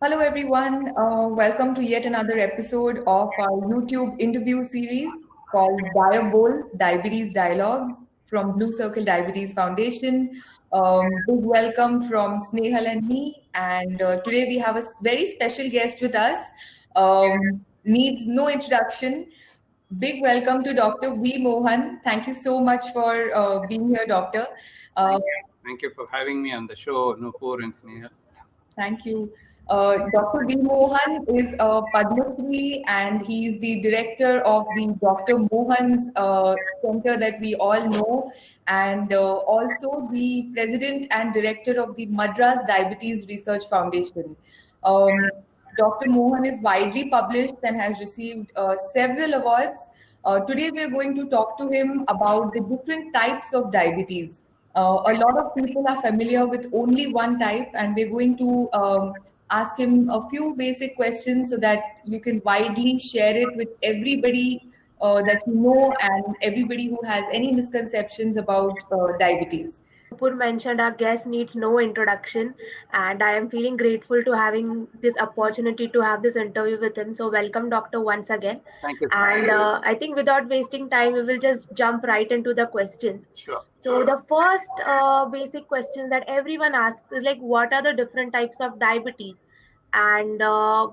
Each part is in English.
Hello, everyone. Welcome to yet another episode of our YouTube interview series called Diabol Diabetes Dialogues from Blue Circle Diabetes Foundation. Big welcome from Snehal and me. And today we have a very special guest with us. Needs no introduction. Big welcome to Dr. V. Mohan. Thank you so much for being here, Doctor. Uh, Thank you. Thank you for having me on the show, Nupur and Snehal. Thank you. Dr. V. Mohan is a Padma Shri and he's the director of the Dr. Mohan's center that we all know, and also the president and director of the Madras Diabetes Research Foundation. Um, Dr. Mohan is widely published and has received several awards. Today, we are going to talk to him about the different types of diabetes. A lot of people are familiar with only one type, and we're going to ask him a few basic questions so that you can widely share it with everybody that you know and everybody who has any misconceptions about diabetes. Nupur mentioned, our guest needs no introduction, and I am feeling grateful to having this opportunity to have this interview with him. So, welcome, Doctor, once again. Thank you. And I think without wasting time, we will just jump right into the questions. Sure. So, the first basic question that everyone asks is like, what are the different types of diabetes? And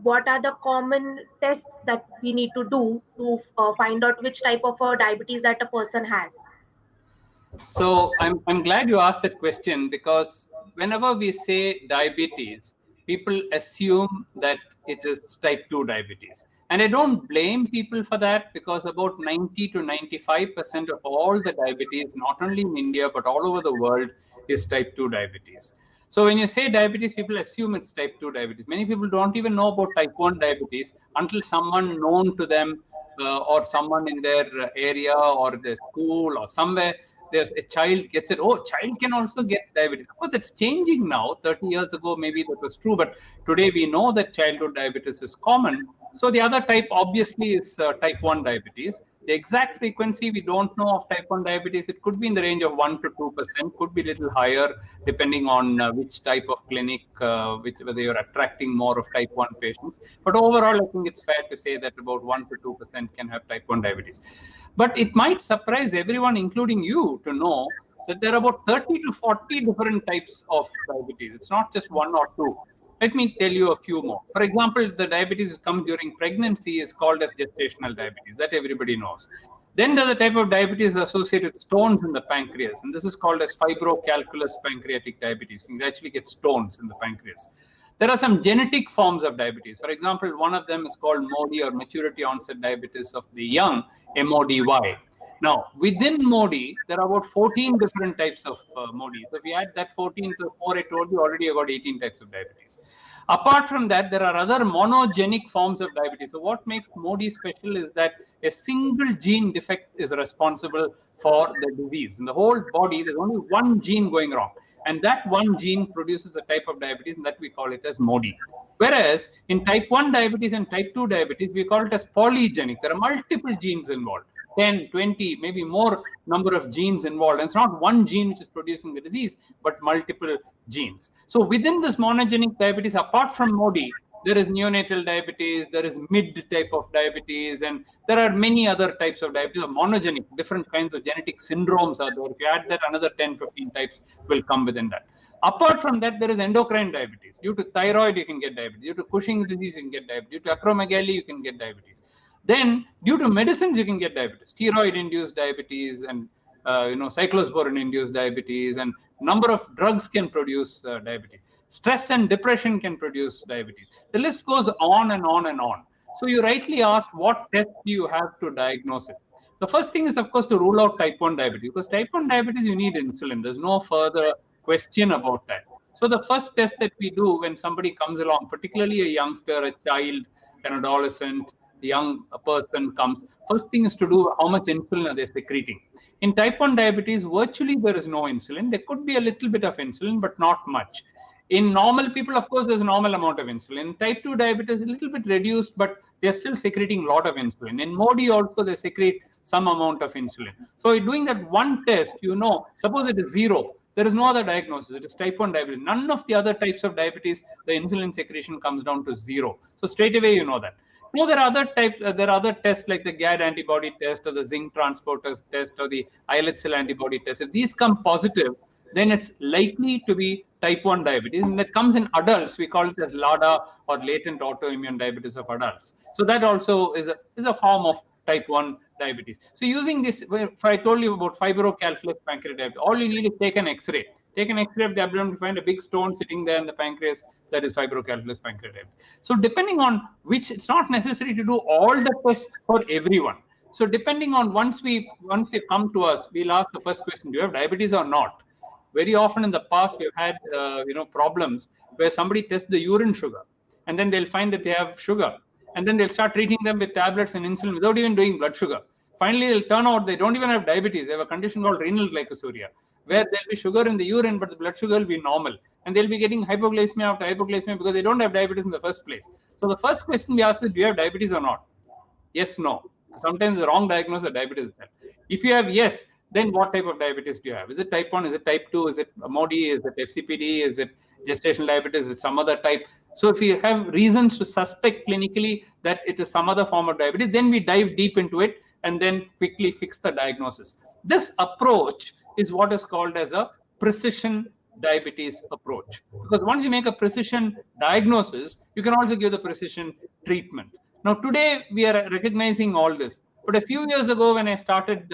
what are the common tests that we need to do to find out which type of diabetes that a person has? So I'm glad you asked that question, because whenever we say diabetes, people assume that it is type 2 diabetes. And I don't blame people for that, because about 90 to 95% of all the diabetes, not only in India, but all over the world, is type 2 diabetes. So when you say diabetes, people assume it's type 2 diabetes. Many people don't even know about type 1 diabetes until someone known to them or someone in their area or their school or somewhere, there's a child gets it. Oh, child can also get diabetes. Of course, that's changing now. 30 years ago, maybe that was true, but today we know that childhood diabetes is common. So the other type obviously is type 1 diabetes. The exact frequency we don't know of type 1 diabetes. It could be in the range of 1 to 2%, could be a little higher depending on which type of clinic, whether you're attracting more of type 1 patients. But overall, I think it's fair to say that about 1 to 2% can have type 1 diabetes. But it might surprise everyone, including you, to know that there are about 30 to 40 different types of diabetes. It's not just one or two. Let me tell you a few more. For example, the diabetes that comes during pregnancy is called as gestational diabetes. That everybody knows. Then there's a type of diabetes associated with stones in the pancreas, and this is called as fibrocalculous pancreatic diabetes. You can actually get stones in the pancreas. There are some genetic forms of diabetes. For example, one of them is called MODY, or maturity onset diabetes of the young, MODY. Now, within MODY, there are about 14 different types of MODY. So if you add that 14 to 4 I told you, already you got 18 types of diabetes. Apart from that, there are other monogenic forms of diabetes. So what makes MODY special is that a single gene defect is responsible for the disease. In the whole body, there's only one gene going wrong. And that one gene produces a type of diabetes, and that we call it as MODY. Whereas in type 1 diabetes and type 2 diabetes, we call it as polygenic. There are multiple genes involved. 10, 20, maybe more number of genes involved. And it's not one gene which is producing the disease, but multiple genes. So within this monogenic diabetes, apart from MODY, there is neonatal diabetes, there is mid type of diabetes, and there are many other types of diabetes, monogenic, different kinds of genetic syndromes are there. If you add that, another 10, 15 types will come within that. Apart from that, there is endocrine diabetes. Due to thyroid, you can get diabetes. Due to Cushing's disease, you can get diabetes. Due to acromegaly, you can get diabetes. Then, due to medicines, you can get diabetes, steroid-induced diabetes, and cyclosporin-induced diabetes, and number of drugs can produce diabetes. Stress and depression can produce diabetes. The list goes on and on and on. So you rightly asked, what tests do you have to diagnose it? The first thing is, of course, to rule out type 1 diabetes, because type 1 diabetes, you need insulin. There's no further question about that. So the first test that we do when somebody comes along, particularly a youngster, a child, an adolescent, young person comes, first thing is to do how much insulin are they secreting. In type 1 diabetes, virtually there is no insulin. There could be a little bit of insulin, but not much. In normal people, of course, there's a normal amount of insulin. In type 2 diabetes, a little bit reduced, but they're still secreting a lot of insulin. In MODY also, they secrete some amount of insulin. So doing that one test, suppose it is 0, There is no other diagnosis. It is type 1 diabetes. None of the other types of diabetes, the insulin secretion comes down to 0. So straight away you know that. No, there are other types. There are other tests like the GAD antibody test or the zinc transporter test or the islet cell antibody test. If these come positive, then it's likely to be type 1 diabetes. And that comes in adults. We call it as LADA, or latent autoimmune diabetes of adults. So that also is a form of type 1 diabetes. So using this, if I told you about fibrocalculus pancreatitis, all you need is take an X-ray. Take an X-ray of the abdomen to find a big stone sitting there in the pancreas. That is fibrocalculus pancreatitis. So depending on which, it's not necessary to do all the tests for everyone. So depending on once they come to us, we'll ask the first question: do you have diabetes or not? Very often in the past, we've had problems where somebody tests the urine sugar, and then they'll find that they have sugar, and then they'll start treating them with tablets and insulin without even doing blood sugar. Finally, it'll turn out they don't even have diabetes. They have a condition called renal glycosuria, where there'll be sugar in the urine, but the blood sugar will be normal. And they'll be getting hypoglycemia after hypoglycemia because they don't have diabetes in the first place. So the first question we ask is, do you have diabetes or not? Yes, no. Sometimes the wrong diagnosis of diabetes itself. If you have yes, then what type of diabetes do you have? Is it type 1? Is it type 2? Is it MODY? Is it FCPD? Is it gestational diabetes? Is it some other type? So if you have reasons to suspect clinically that it is some other form of diabetes, then we dive deep into it and then quickly fix the diagnosis. This approach is what is called as a precision diabetes approach. Because once you make a precision diagnosis, you can also give the precision treatment. Now, today we are recognizing all this. But a few years ago, when I started,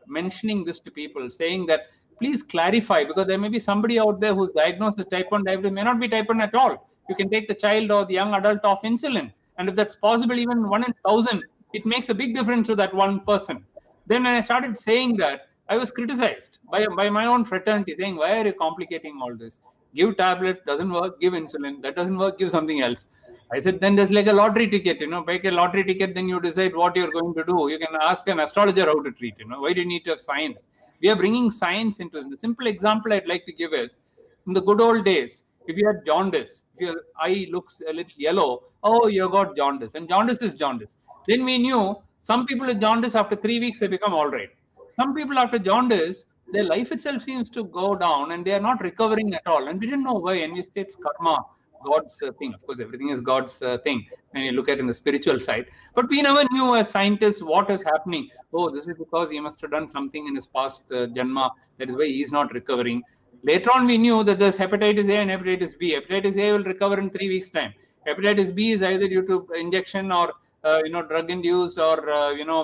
mentioning this to people, saying that please clarify, because there may be somebody out there who's diagnosed with type 1 diabetes, may not be type 1 at all. You can take the child or the young adult off insulin. And if that's possible, even 1 in 1,000, it makes a big difference to that one person. Then when I started saying that, I was criticized by my own fraternity, saying, why are you complicating all this? Give tablets, doesn't work, give insulin, that doesn't work, give something else. I said, then there's like a lottery ticket, take a lottery ticket, then you decide what you're going to do. You can ask an astrologer how to treat, why do you need to have science? We are bringing science into it. The simple example I'd like to give is, in the good old days, if you had jaundice, if your eye looks a little yellow, oh, you got jaundice, and jaundice is jaundice. Then we knew some people with jaundice, after 3 weeks, they become all right. Some people after jaundice, their life itself seems to go down and they are not recovering at all. And we didn't know why. And we say it's karma, God's thing. Of course, everything is God's thing when you look at it in the spiritual side. But we never knew as scientists what is happening. Oh, this is because he must have done something in his past janma. That is why he is not recovering. Later on, we knew that there's hepatitis A and hepatitis B. Hepatitis A will recover in 3 weeks' time. Hepatitis B is either due to injection or drug induced or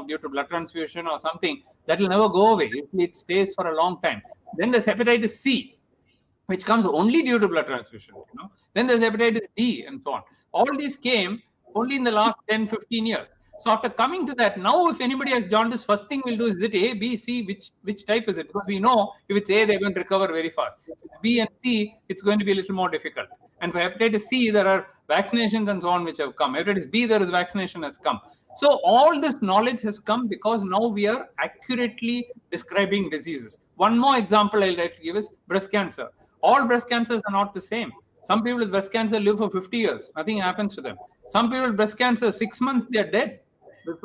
due to blood transfusion or something. That will never go away. It stays for a long time. Then there's hepatitis C, which comes only due to blood transfusion. Then there's hepatitis D and so on. All these came only in the last 10, 15 years. So after coming to that, now if anybody has jaundice, first thing we'll do is it A, B, C, which type is it? Because we know if it's A, they're going to recover very fast. If it's B and C, it's going to be a little more difficult. And for hepatitis C, there are vaccinations and so on which have come. Hepatitis B, there is vaccination has come. So all this knowledge has come because now we are accurately describing diseases. One more example I'd like to give is breast cancer. All breast cancers are not the same. Some people with breast cancer live for 50 years. Nothing happens to them. Some people with breast cancer, 6 months, they are dead.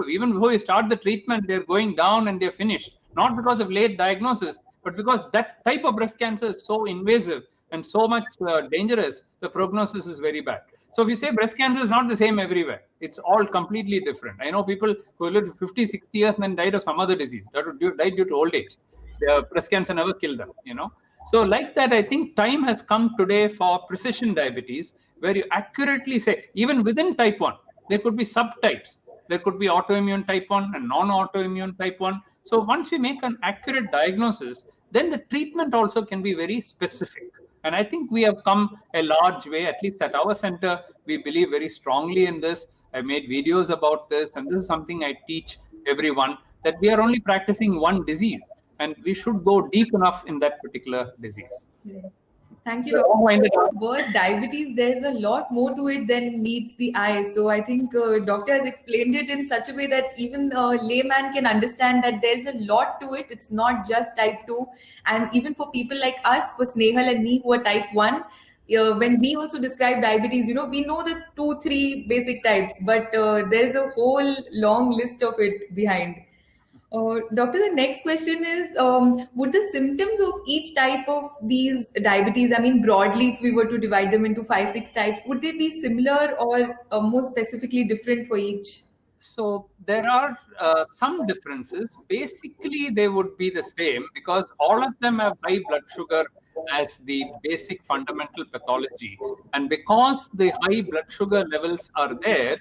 Even before you start the treatment, they're going down and they're finished. Not because of late diagnosis, but because that type of breast cancer is so invasive and so much dangerous, the prognosis is very bad. So if you say breast cancer is not the same everywhere, it's all completely different. I know people who lived 50, 60 years and then died of some other disease, died due to old age. The breast cancer never killed them, So like that, I think time has come today for precision diabetes, where you accurately say, even within type 1, there could be subtypes. There could be autoimmune type 1 and non-autoimmune type 1. So once we make an accurate diagnosis, then the treatment also can be very specific. And I think we have come a large way, at least at our center. We believe very strongly in this. I made videos about this, and this is something I teach everyone, that we are only practicing one disease, and we should go deep enough in that particular disease. Thank you, Doctor. The word diabetes, there's a lot more to it than meets the eye. So I think Doctor has explained it in such a way that even a layman can understand that there's a lot to it. It's not just type 2. And even for people like us, for Snehal and me who are type 1, when we also describe diabetes, we know the 2-3 basic types, but there's a whole long list of it behind. Doctor, the next question is, would the symptoms of each type of these diabetes, I mean, broadly, if we were to divide them into 5, 6 types, would they be similar or more specifically different for each? So there are some differences. Basically, they would be the same because all of them have high blood sugar as the basic fundamental pathology. And because the high blood sugar levels are there,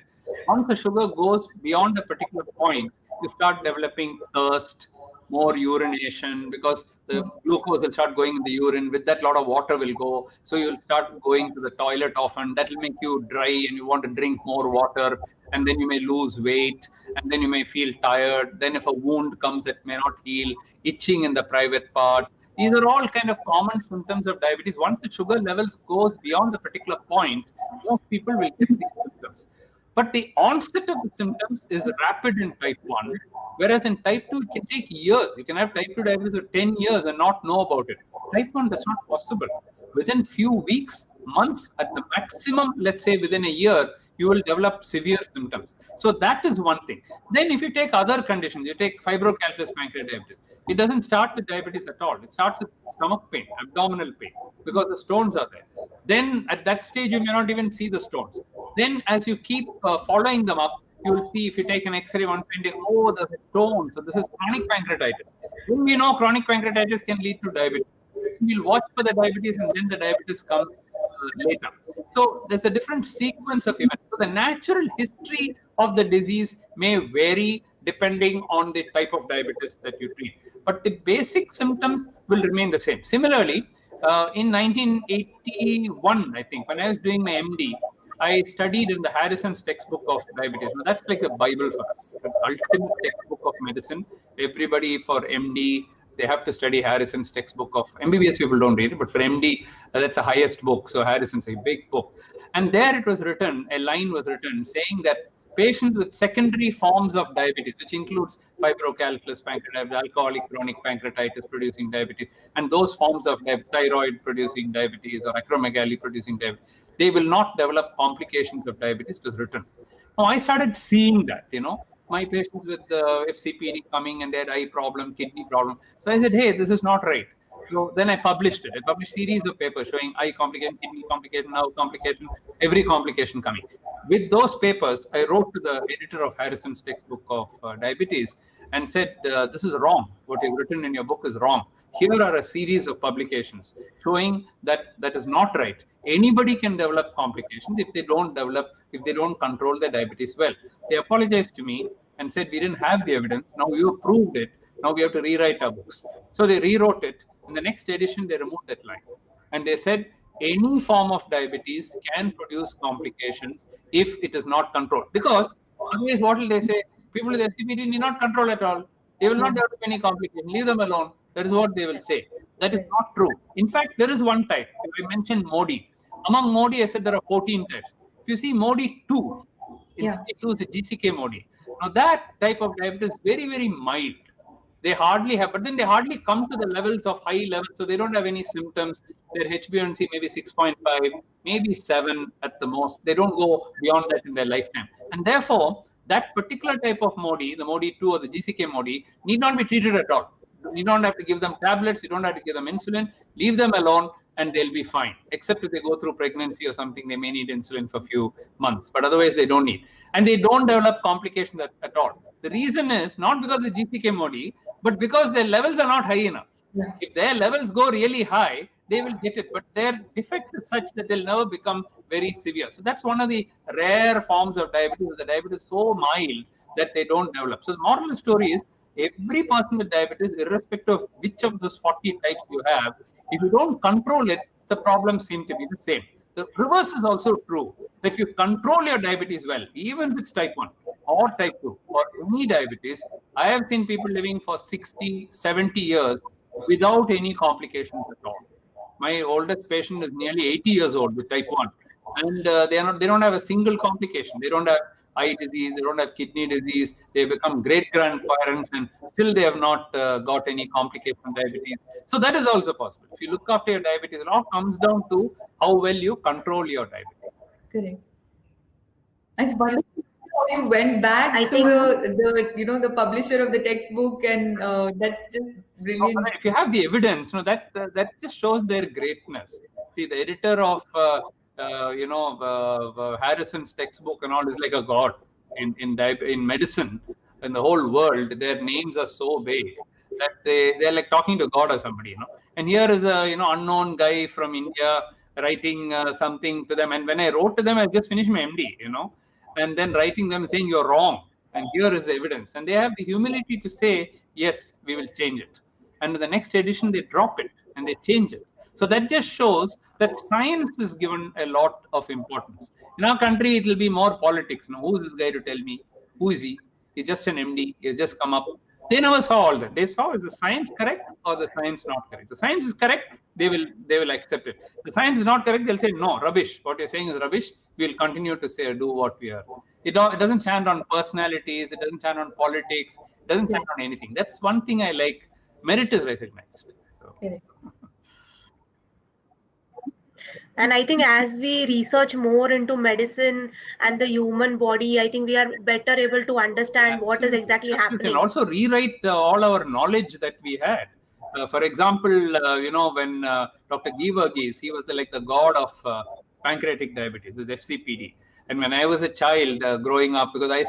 once the sugar goes beyond a particular point, you start developing thirst, more urination, because the glucose will start going in the urine. With that, a lot of water will go. So you'll start going to the toilet often. That will make you dry and you want to drink more water. And then you may lose weight. And then you may feel tired. Then if a wound comes, it may not heal. Itching in the private parts. These are all kind of common symptoms of diabetes. Once the sugar levels goes beyond a particular point, most people will get these symptoms. But the onset of the symptoms is rapid in type 1, whereas in type 2, it can take years. You can have type 2 diabetes for 10 years and not know about it. Type 1, that's not possible. Within few weeks, months, at the maximum, let's say within a year, you will develop severe symptoms. So that is one thing. Then if you take other conditions, you take fibrocalculous pancreatitis, it doesn't start with diabetes at all. It starts with stomach pain, abdominal pain, because the stones are there. Then at that stage, you may not even see the stones. Then as you keep following them up, you will see if you take an X-ray one day, oh, there's a stone. So this is chronic pancreatitis. Then we know chronic pancreatitis can lead to diabetes. We'll watch for the diabetes and then the diabetes comes later. So there's a different sequence of events. So the natural history of the disease may vary depending on the type of diabetes that you treat. But the basic symptoms will remain the same. Similarly, in 1981, I think, when I was doing my MD, I studied in the Harrison's textbook of diabetes. Now, that's like the Bible for us. It's the ultimate textbook of medicine. Everybody for MD, they have to study Harrison's textbook of MBBS. People don't read it, but for MD, that's the highest book. So Harrison's a big book. And there it was written, a line was written saying that patients with secondary forms of diabetes, which includes fibrocalculous pancreatitis, alcoholic chronic pancreatitis producing diabetes, and those forms of thyroid producing diabetes or acromegaly producing diabetes, they will not develop complications of diabetes. It was written. Now I started seeing that, my patients with FCPD coming and they had eye problem, kidney problem. So I said, hey, this is not right. So then I published it. I published series of papers showing eye complication, kidney complication, now complication, every complication coming. With those papers, I wrote to the editor of Harrison's textbook of diabetes and said, this is wrong. What you've written in your book is wrong. Here are a series of publications showing that that is not right. Anybody can develop complications if they don't control their diabetes well. They apologized to me and said, we didn't have the evidence. Now you proved it. Now we have to rewrite our books. So they rewrote it. In the next edition, they removed that line. And they said, any form of diabetes can produce complications if it is not controlled. Because otherwise, what will they say? People with FCPD need not control at all. They will not develop any complication. Leave them alone. That is what they will say. That is not true. In fact, there is one type. I mentioned MODY. Among MODY, I said there are 14 types. If you see MODY 2, it was a GCK MODY. Now that type of diabetes is very, very mild. They hardly have, but then they hardly come to the levels of high levels, so they don't have any symptoms. Their HbA1c maybe 6.5, maybe 7 at the most. They don't go beyond that in their lifetime. And therefore, that particular type of MODY, the MODY 2 or the GCK MODY, need not be treated at all. You don't have to give them tablets, you don't have to give them insulin, leave them alone and they'll be fine. Except if they go through pregnancy or something, they may need insulin for a few months, but otherwise they don't need. And they don't develop complications at all. The reason is not because of GCK MODY, but because their levels are not high enough. Yeah. If their levels go really high, they will get it, but their defect is such that they'll never become very severe. So that's one of the rare forms of diabetes. The diabetes is so mild that they don't develop. So the moral of the story is, every person with diabetes, irrespective of which of those 40 types you have, if you don't control it, the problems seem to be the same. The reverse is also true. If you control your diabetes well, even with type 1 or type 2 or any diabetes, I have seen people living for 60, 70 years without any complications at all. My oldest patient is nearly 80 years old with type 1, and they don't have a single complication. They don't have eye disease, they don't have kidney disease, they become great-grandparents and still they have not got any complication of diabetes. So that is also possible. If you look after your diabetes, it all comes down to how well you control your diabetes. Correct. It's wonderful how you went back I to think the publisher of the textbook, and that's just brilliant. If you have the evidence, that just shows their greatness. See, the editor of Harrison's textbook and all is like a god in medicine in the whole world. Their names are so big that they're like talking to God or somebody. And here is a unknown guy from India writing something to them. And when I wrote to them, I just finished my MD. And then writing them saying you're wrong, and here is the evidence. And they have the humility to say, yes, we will change it. And in the next edition, they drop it and they change it. So that just shows that science is given a lot of importance. In our country, it will be more politics. Who's this guy to tell me? Who is he? He's just an MD. He's just come up. They never saw all that. They saw, is the science correct or the science not correct? The science is correct, they will accept it. The science is not correct, they'll say, no, rubbish. What you're saying is rubbish. We'll continue to say, do what we are. It doesn't stand on personalities. It doesn't stand on politics. It doesn't stand on anything. That's one thing I like. Merit is recognized. So. And I think as we research more into medicine and the human body, I think we are better able to understand what is exactly happening. And also rewrite all our knowledge that we had. For example, when Dr. Guy Verghese, he was like the god of pancreatic diabetes, his FCPD. And when I was a child growing up, because I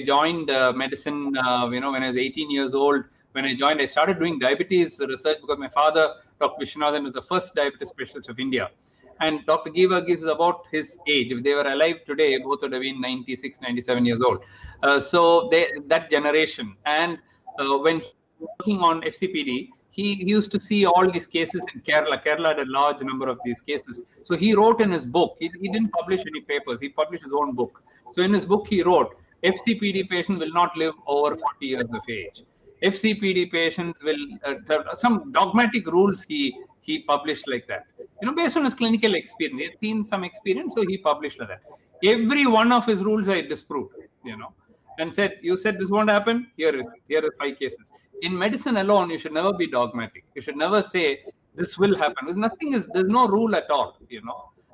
joined medicine, when I was 18 years old. When I joined, I started doing diabetes research because my father, Dr. Vishwanathan, was the first diabetes specialist of India. And Dr. Guy Verghese is about his age. If they were alive today, both would have been 96, 97 years old. So that generation. And when he was working on FCPD, he used to see all these cases in Kerala. Kerala had a large number of these cases. So he wrote in his book, he didn't publish any papers. He published his own book. So in his book, he wrote, FCPD patients will not live over 40 years of age. FCPD patients will, some dogmatic rules he published like that. Based on his clinical experience. He had seen some experience, so he published like that. Every one of his rules I disproved, and said, you said this won't happen, here are 5 cases. In medicine alone, you should never be dogmatic. You should never say, this will happen. There's no rule at all,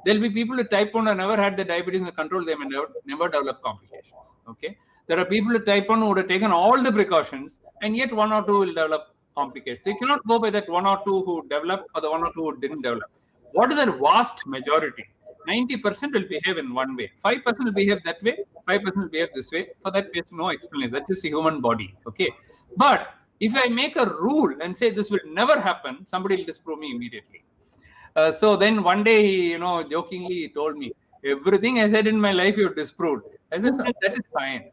There'll be people with type 1 who never had the diabetes under control, they may never develop complications, okay? There are people with type 1 who would have taken all the precautions, and yet 1 or 2 will develop complications. So you cannot go by that 1 or 2 who developed or the 1 or 2 who didn't develop. What is the vast majority? 90% will behave in one way. 5% will behave that way. 5% will behave this way. For that, there's no explanation. That's just a human body, okay? But if I make a rule and say this will never happen, somebody will disprove me immediately. So then one day, jokingly, he told me, everything I said in my life, you've disproved. I said, that is fine.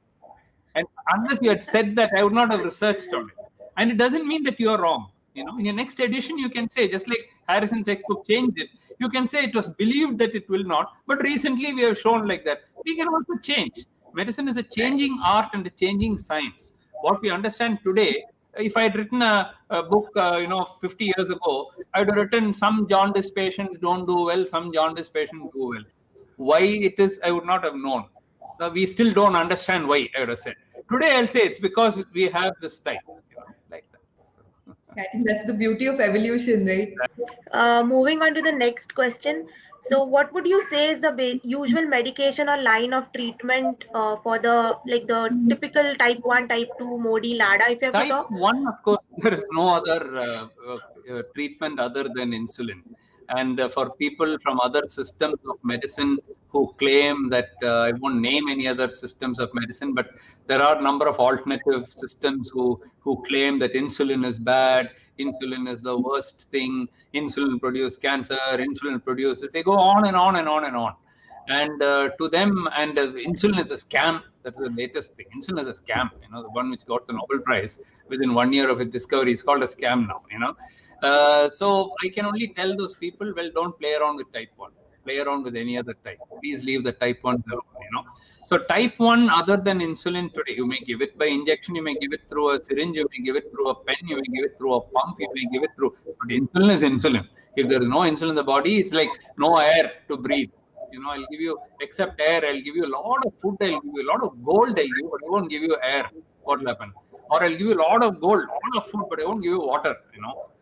And unless you had said that, I would not have researched on it. And it doesn't mean that you are wrong. In your next edition, you can say, just like Harrison's textbook changed it, you can say it was believed that it will not. But recently, we have shown like that. We can also change. Medicine is a changing art and a changing science. What we understand today, if I had written a book, 50 years ago, I would have written some jaundice patients don't do well, some jaundice patients do well. Why it is, I would not have known. We still don't understand why, I would have said. Today, I'll say it's because we have this type, like that. So. I think that's the beauty of evolution, right? Moving on to the next question. So what would you say is the usual medication or line of treatment for the typical type 1, type 2 MODY, LADA? If you have type to talk? 1, of course, there is no other treatment other than insulin. And for people from other systems of medicine who claim that, I won't name any other systems of medicine, but there are a number of alternative systems who claim that insulin is bad, insulin is the worst thing, insulin produces cancer, insulin produces, they go on and on and on and on. And to them, and insulin is a scam. That's the latest thing. Insulin is a scam. The one which got the Nobel Prize within 1 year of its discovery is called a scam now. So I can only tell those people, well, don't play around with type 1. Play around with any other type. Please leave the type 1 alone, So type 1, other than insulin today, you may give it by injection, you may give it through a syringe, you may give it through a pen, you may give it through a pump, you may give it through, but insulin is insulin. If there is no insulin in the body, it's like no air to breathe. I'll give you, except air, I'll give you a lot of food, I'll give you a lot of gold, I'll give you, but I won't give you air. What will happen? Or I'll give you a lot of gold, a lot of food, but I won't give you water,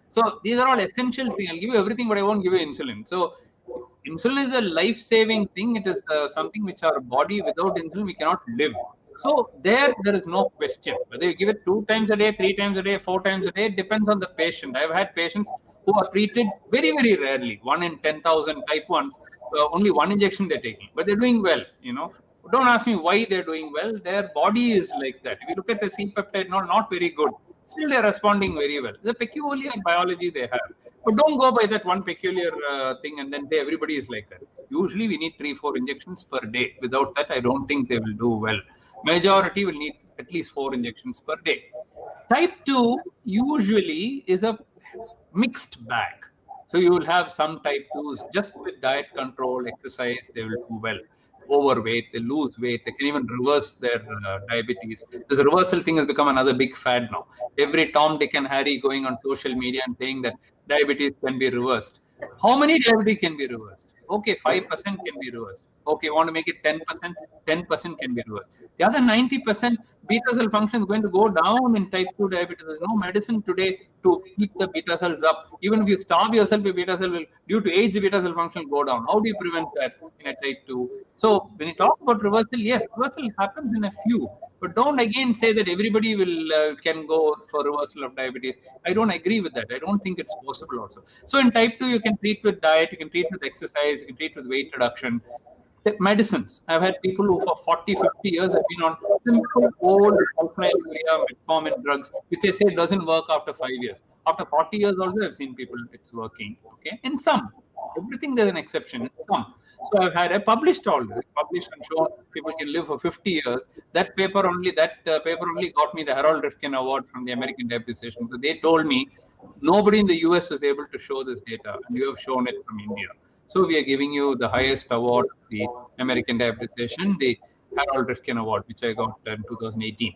So these are all essential things. I'll give you everything, but I won't give you insulin. So insulin is a life-saving thing. It is something which our body, without insulin, we cannot live. So there is no question. Whether you give it 2 times a day, 3 times a day, 4 times a day, it depends on the patient. I've had patients who are treated very, very rarely, 1 in 10,000 type 1s, only 1 injection they're taking, but they're doing well, Don't ask me why they're doing well. Their body is like that. If you look at the C-peptide, not very good. Still, they're responding very well. The peculiar biology they have. But don't go by that one peculiar thing and then say everybody is like that. Usually, we need 3-4 injections per day. Without that, I don't think they will do well. Majority will need at least 4 injections per day. Type 2 usually is a mixed bag. So you will have some type 2s just with diet control, exercise, they will do well. Overweight, they lose weight, they can even reverse their diabetes. This reversal thing has become another big fad now. Every Tom, Dick and Harry going on social media and saying that diabetes can be reversed. How many diabetes can be reversed? Okay, 5% can be reversed. Okay, want to make it 10%? 10% can be reversed. The other 90%, beta cell function is going to go down in type 2 diabetes. There's no medicine today to keep the beta cells up. Even if you starve yourself, your beta cell will, due to age, the beta cell function will go down. How do you prevent that in a type 2? So when you talk about reversal, yes, reversal happens in a few. But don't again say that everybody will can go for reversal of diabetes. I don't agree with that. I don't think it's possible also. So in type 2, you can treat with diet, you can treat with exercise, you can treat with weight reduction. The medicines. I've had people who for 40, 50 years have been on simple old sulfonylurea, metformin drugs, which they say doesn't work after 5 years. After 40 years also, I've seen people it's working. Okay, in some. Everything there's an exception. In some. So I published all this, published and shown people can live for 50 years. That paper only got me the Harold Rifkin Award from the American Diabetes Association. So they told me nobody in the US was able to show this data, and you have shown it from India. So we are giving you the highest award, the American Diabetes Association, the Harold Rifkin Award, which I got in 2018.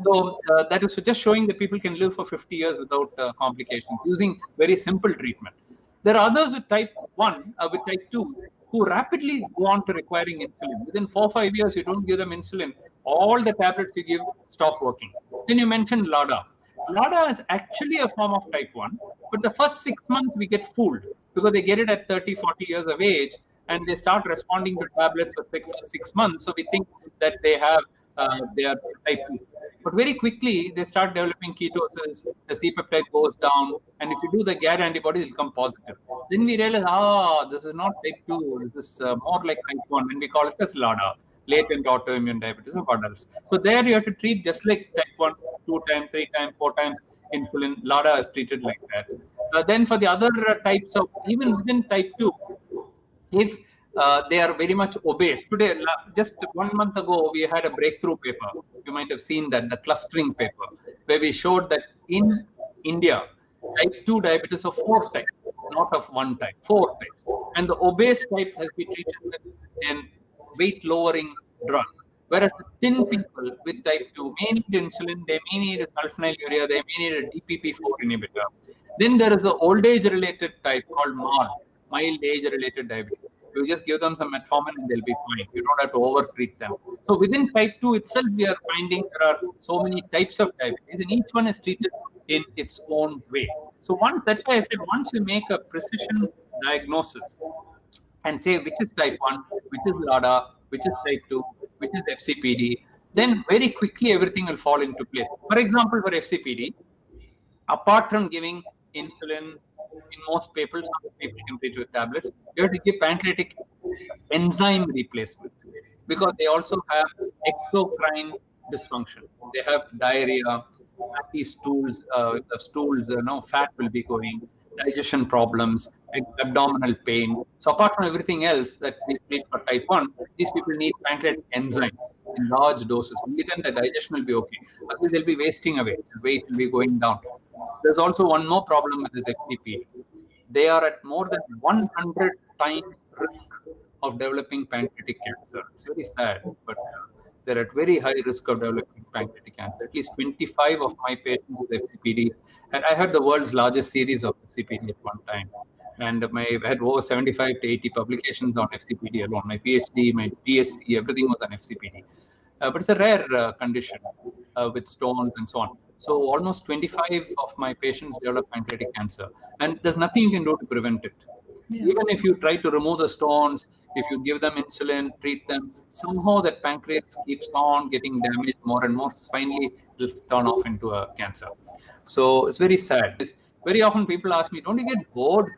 So that is just showing that people can live for 50 years without complications using very simple treatment. There are others with type 1, with type 2, who rapidly go on to requiring insulin. Within 4 or 5 years, you don't give them insulin. All the tablets you give stop working. Then you mentioned LADA. LADA is actually a form of type 1, but the first 6 months we get fooled because they get it at 30, 40 years of age and they start responding to tablets for 6 months. So we think that they are type 2. But very quickly, they start developing ketosis, the C-peptide goes down, and if you do the GAD antibodies, it will come positive. Then we realize, this is not type 2, this is more like type 1, and we call it as LADA, latent autoimmune diabetes of adults. So there you have to treat just like type 1, 2 times, 3 times, 4 times insulin. LADA is treated like that. Then for the other types of, even within type 2, if they are very much obese. Today, just 1 month ago, we had a breakthrough paper. You might have seen that, the clustering paper, where we showed that in India, type 2 diabetes of 4 types, not of 1 type, 4 types. And the obese type has been treated with a weight-lowering drug. Whereas the thin people with type 2 may need insulin, they may need a sulfonylurea, they may need a DPP-4 inhibitor. Then there is the old age-related type called MARD, mild age-related diabetes. You just give them some metformin and they'll be fine. You don't have to over-treat them. So within type 2 itself, we are finding there are so many types of diabetes, and each one is treated in its own way. So that's why I said once you make a precision diagnosis and say which is type 1, which is LADA, which is type 2, which is FCPD, then very quickly everything will fall into place. For example, for FCPD, apart from giving insulin, in most people, some people can treat with tablets, you have to give pancreatic enzyme replacement because they also have exocrine dysfunction. They have diarrhea, fatty stools, fat will be going, digestion problems, abdominal pain. So apart from everything else that we treat for type 1, these people need pancreatic enzymes in large doses. Only then the digestion will be okay. Otherwise, they'll be wasting away. The weight will be going down. There's also one more problem with this FCP. They are at more than 100 times risk of developing pancreatic cancer. It's very sad, but they're at very high risk of developing pancreatic cancer. At least 25 of my patients with FCPD, and I had the world's largest series of FCPD at one time. And I had over 75 to 80 publications on FCPD alone. My PhD, my PSc, everything was on FCPD. But it's a rare condition with stones and so on. So almost 25 of my patients develop pancreatic cancer, and there's nothing you can do to prevent it. Even if you try to remove the stones, if you give them insulin, treat them, somehow that pancreas keeps on getting damaged more and more. Finally, it will turn off into a cancer. So it's very sad. Very often people ask me, don't you get bored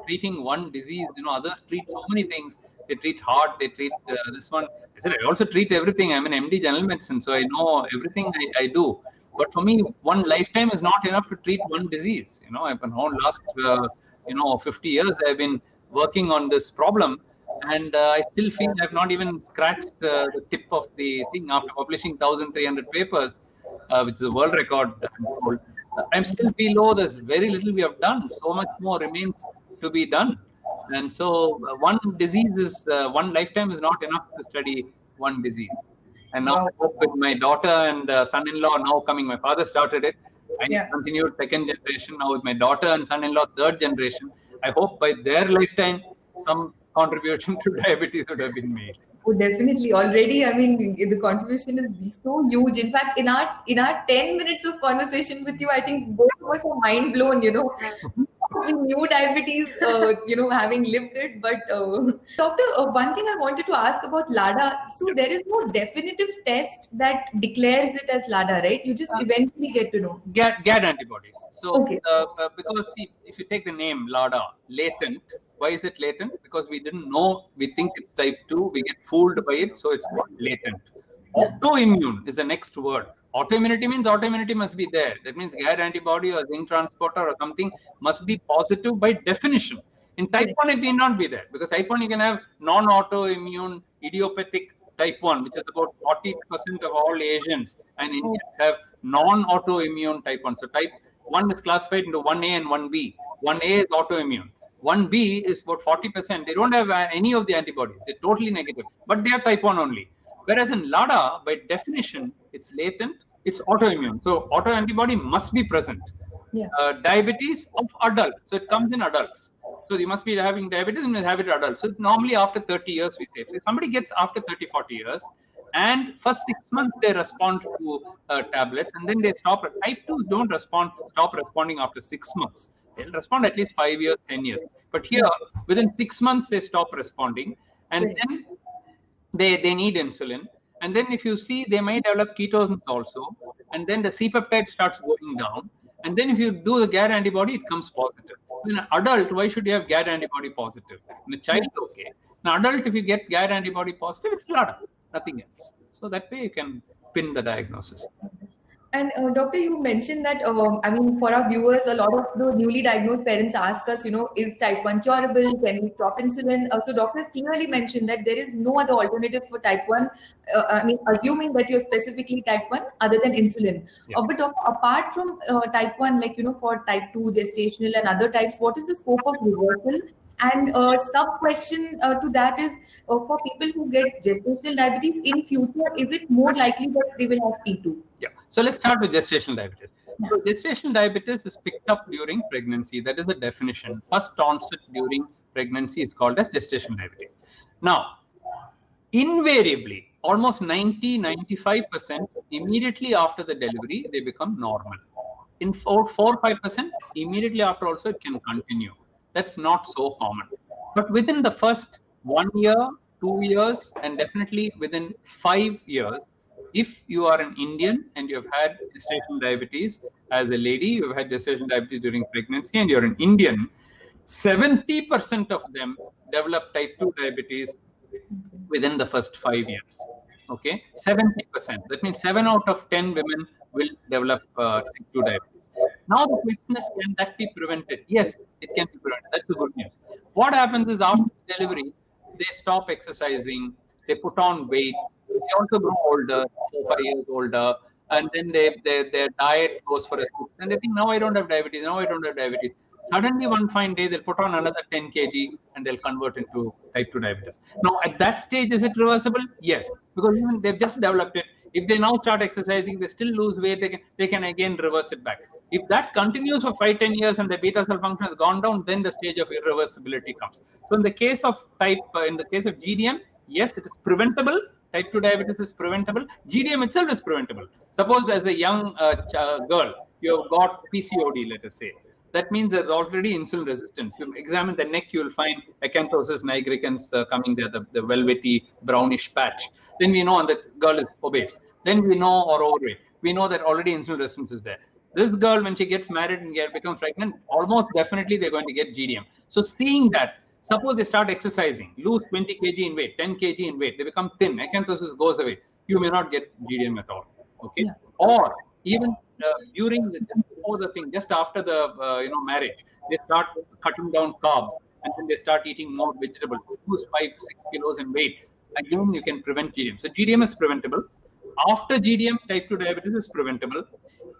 treating one disease? Others treat so many things. They treat heart, they treat this one. I said, I also treat everything. I'm an MD general medicine, so I know everything I do. But for me, one lifetime is not enough to treat one disease. I've been last 50 years I've been working on this problem, and I still feel I've not even scratched the tip of the thing after publishing 1,300 papers, which is a world record. I'm still below. There's very little we have done. So much more remains to be done. And so one disease is one lifetime is not enough to study one disease. And now I hope with my daughter and son-in-law now coming, my father started it. I continued second generation. Now with my daughter and son-in-law, third generation. I hope by their lifetime, some contribution to diabetes would have been made. Oh, definitely. Already, I mean, the contribution is so huge. In fact, in our 10 minutes of conversation with you, I think both of us are mind blown. We knew diabetes, having lived it. But doctor, one thing I wanted to ask about LADA. So there is no definitive test that declares it as LADA, right? You just eventually get to know. GAD antibodies. So because see, if you take the name LADA, latent. Why is it latent? Because we didn't know. We think it's type 2. We get fooled by it. So it's called latent. Autoimmune is the next word. Autoimmunity means autoimmunity must be there. That means GAD antibody or zinc transporter or something must be positive by definition. In type 1, it need not be there, because type 1 you can have non-autoimmune idiopathic type 1, which is about 40% of all Asians and Indians have non-autoimmune type 1. So type 1 is classified into 1A and 1B. 1A is autoimmune. 1B is about 40%. They don't have any of the antibodies. They're totally negative, but they are type 1 only. Whereas in LADA, by definition, it's latent, it's autoimmune. So autoantibody must be present. Diabetes of adults. So it comes in adults. So you must be having diabetes and you have it in adults. So normally after 30 years, we say. So if somebody gets after 30, 40 years, and first 6 months they respond to tablets, and then they stop. Type 2s don't stop responding after 6 months. They'll respond at least 5 years, 10 years. But here, within 6 months, they stop responding. And then they need insulin. And then if you see, they may develop ketones also. And then the C-peptide starts going down. And then if you do the GAD antibody, it comes positive. In an adult, why should you have GAD antibody positive? In a child, okay. In an adult, if you get GAD antibody positive, it's LADA, nothing else. So that way you can pin the diagnosis. And doctor, you mentioned that, for our viewers, a lot of the newly diagnosed parents ask us, is type 1 curable? Can we stop insulin? So doctors clearly mentioned that there is no other alternative for type 1. Assuming that you're specifically type 1 other than insulin. But doctor, apart from type 1, for type 2, gestational and other types, what is the scope of reversal? And sub question to that is, for people who get gestational diabetes in future, is it more likely that they will have T2? Yeah. So let's start with gestational diabetes. So gestational diabetes is picked up during pregnancy. That is the definition. First onset during pregnancy is called as gestational diabetes. Now, invariably, almost 90-95% immediately after the delivery, they become normal. In 4-5%, immediately after also it can continue. That's not so common. But within the first 1 year, 2 years, and definitely within 5 years, if you are an Indian and you have had gestational diabetes as a lady, you have had gestational diabetes during pregnancy, and you're an Indian, 70% of them develop type 2 diabetes within the first 5 years. Okay, 70%. That means 7 out of 10 women will develop type 2 diabetes. Now the question is, can that be prevented? Yes, it can be prevented. That's the good news. What happens is after delivery, they stop exercising, they put on weight, they also grow older, 4-5 years older, and then their diet goes for a 6, and they think, now I don't have diabetes, now I don't have diabetes. Suddenly one fine day, they'll put on another 10 kg and they'll convert into type 2 diabetes. Now at that stage, is it reversible? Yes, because even they've just developed it. If they now start exercising, they still lose weight, they can again reverse it back. If that continues for 5-10 years and the beta cell function has gone down, then the stage of irreversibility comes. So in the case of GDM, yes, it is preventable. Type 2 diabetes is preventable. GDM itself is preventable. Suppose as a young girl, you have got PCOD, let us say. that means there's already insulin resistance. If you examine the neck, you'll find acanthosis nigricans coming there, the velvety brownish patch. Then we know that girl is obese. Then we know, or overweight. We know that already insulin resistance is there. This girl, when she gets married and becomes pregnant, almost definitely they're going to get GDM. So seeing that, suppose they start exercising, lose 20 kg in weight, 10 kg in weight, they become thin, acanthosis goes away, you may not get GDM at all. Okay, Yeah. or even during just before the thing, just after the marriage, they start cutting down carbs and then they start eating more vegetables, lose 5-6 kilos in weight. Again, you can prevent GDM. So GDM is preventable. After GDM, type 2 diabetes is preventable.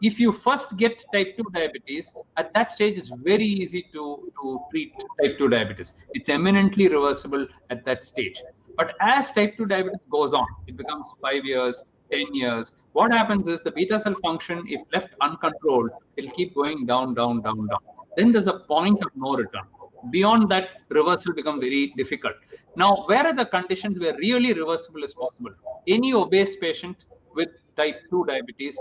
If you first get type 2 diabetes, at that stage, it's very easy to treat type 2 diabetes. It's eminently reversible at that stage. But as type 2 diabetes goes on, it becomes 5 years, 10 years. What happens is the beta cell function, if left uncontrolled, it'll keep going down, down, down, down. Then there's a point of no return. Beyond that, reversal becomes very difficult. Now, where are the conditions where really reversible is possible? Any obese patient with type 2 diabetes,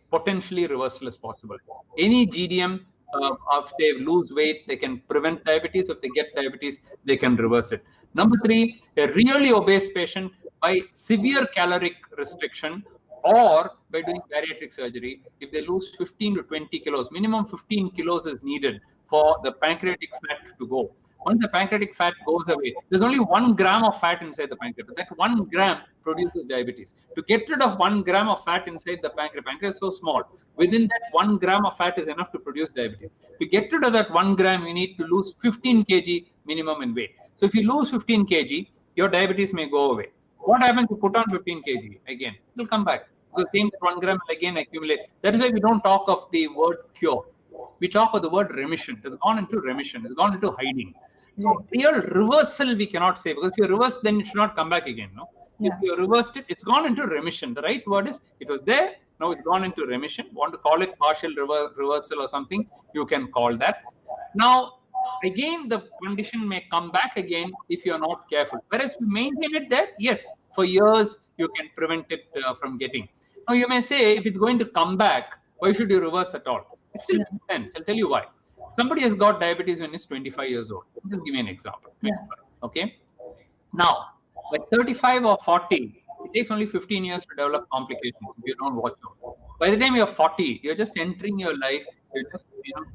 potentially reversal is possible. Any GDM, if they lose weight, they can prevent diabetes. If they get diabetes, they can reverse it. Number 3, a really obese patient, by severe caloric restriction or by doing bariatric surgery, if they lose 15 to 20 kilos, minimum 15 kilos is needed for the pancreatic fat to go. Once the pancreatic fat goes away, there's only 1 gram of fat inside the pancreas. That 1 gram produces diabetes. To get rid of 1 gram of fat inside the pancreas is so small. Within that 1 gram of fat is enough to produce diabetes. To get rid of that 1 gram, you need to lose 15 kg minimum in weight. So if you lose 15 kg, your diabetes may go away. What happens if you put on 15 kg? Again, it will come back. The same 1 gram will again accumulate. That is why we don't talk of the word cure. We talk of the word remission. It has gone into remission. It's gone into hiding. So real reversal we cannot say, because if you reverse, then it should not come back again. No, if you reversed it, it's gone into remission. The right word is it was there. Now it's gone into remission. Want to call it partial reversal or something? You can call that. Now again, the condition may come back again if you are not careful. Whereas if you maintain it there, yes, for years you can prevent it from getting. Now you may say, if it's going to come back, why should you reverse at all? It still makes sense. I'll tell you why. Somebody has got diabetes when he's 25 years old. Just give me an example. Yeah. Okay. Now, by 35 or 40, it takes only 15 years to develop complications if you don't watch out. By the time you're 40, you're just entering your life. You're just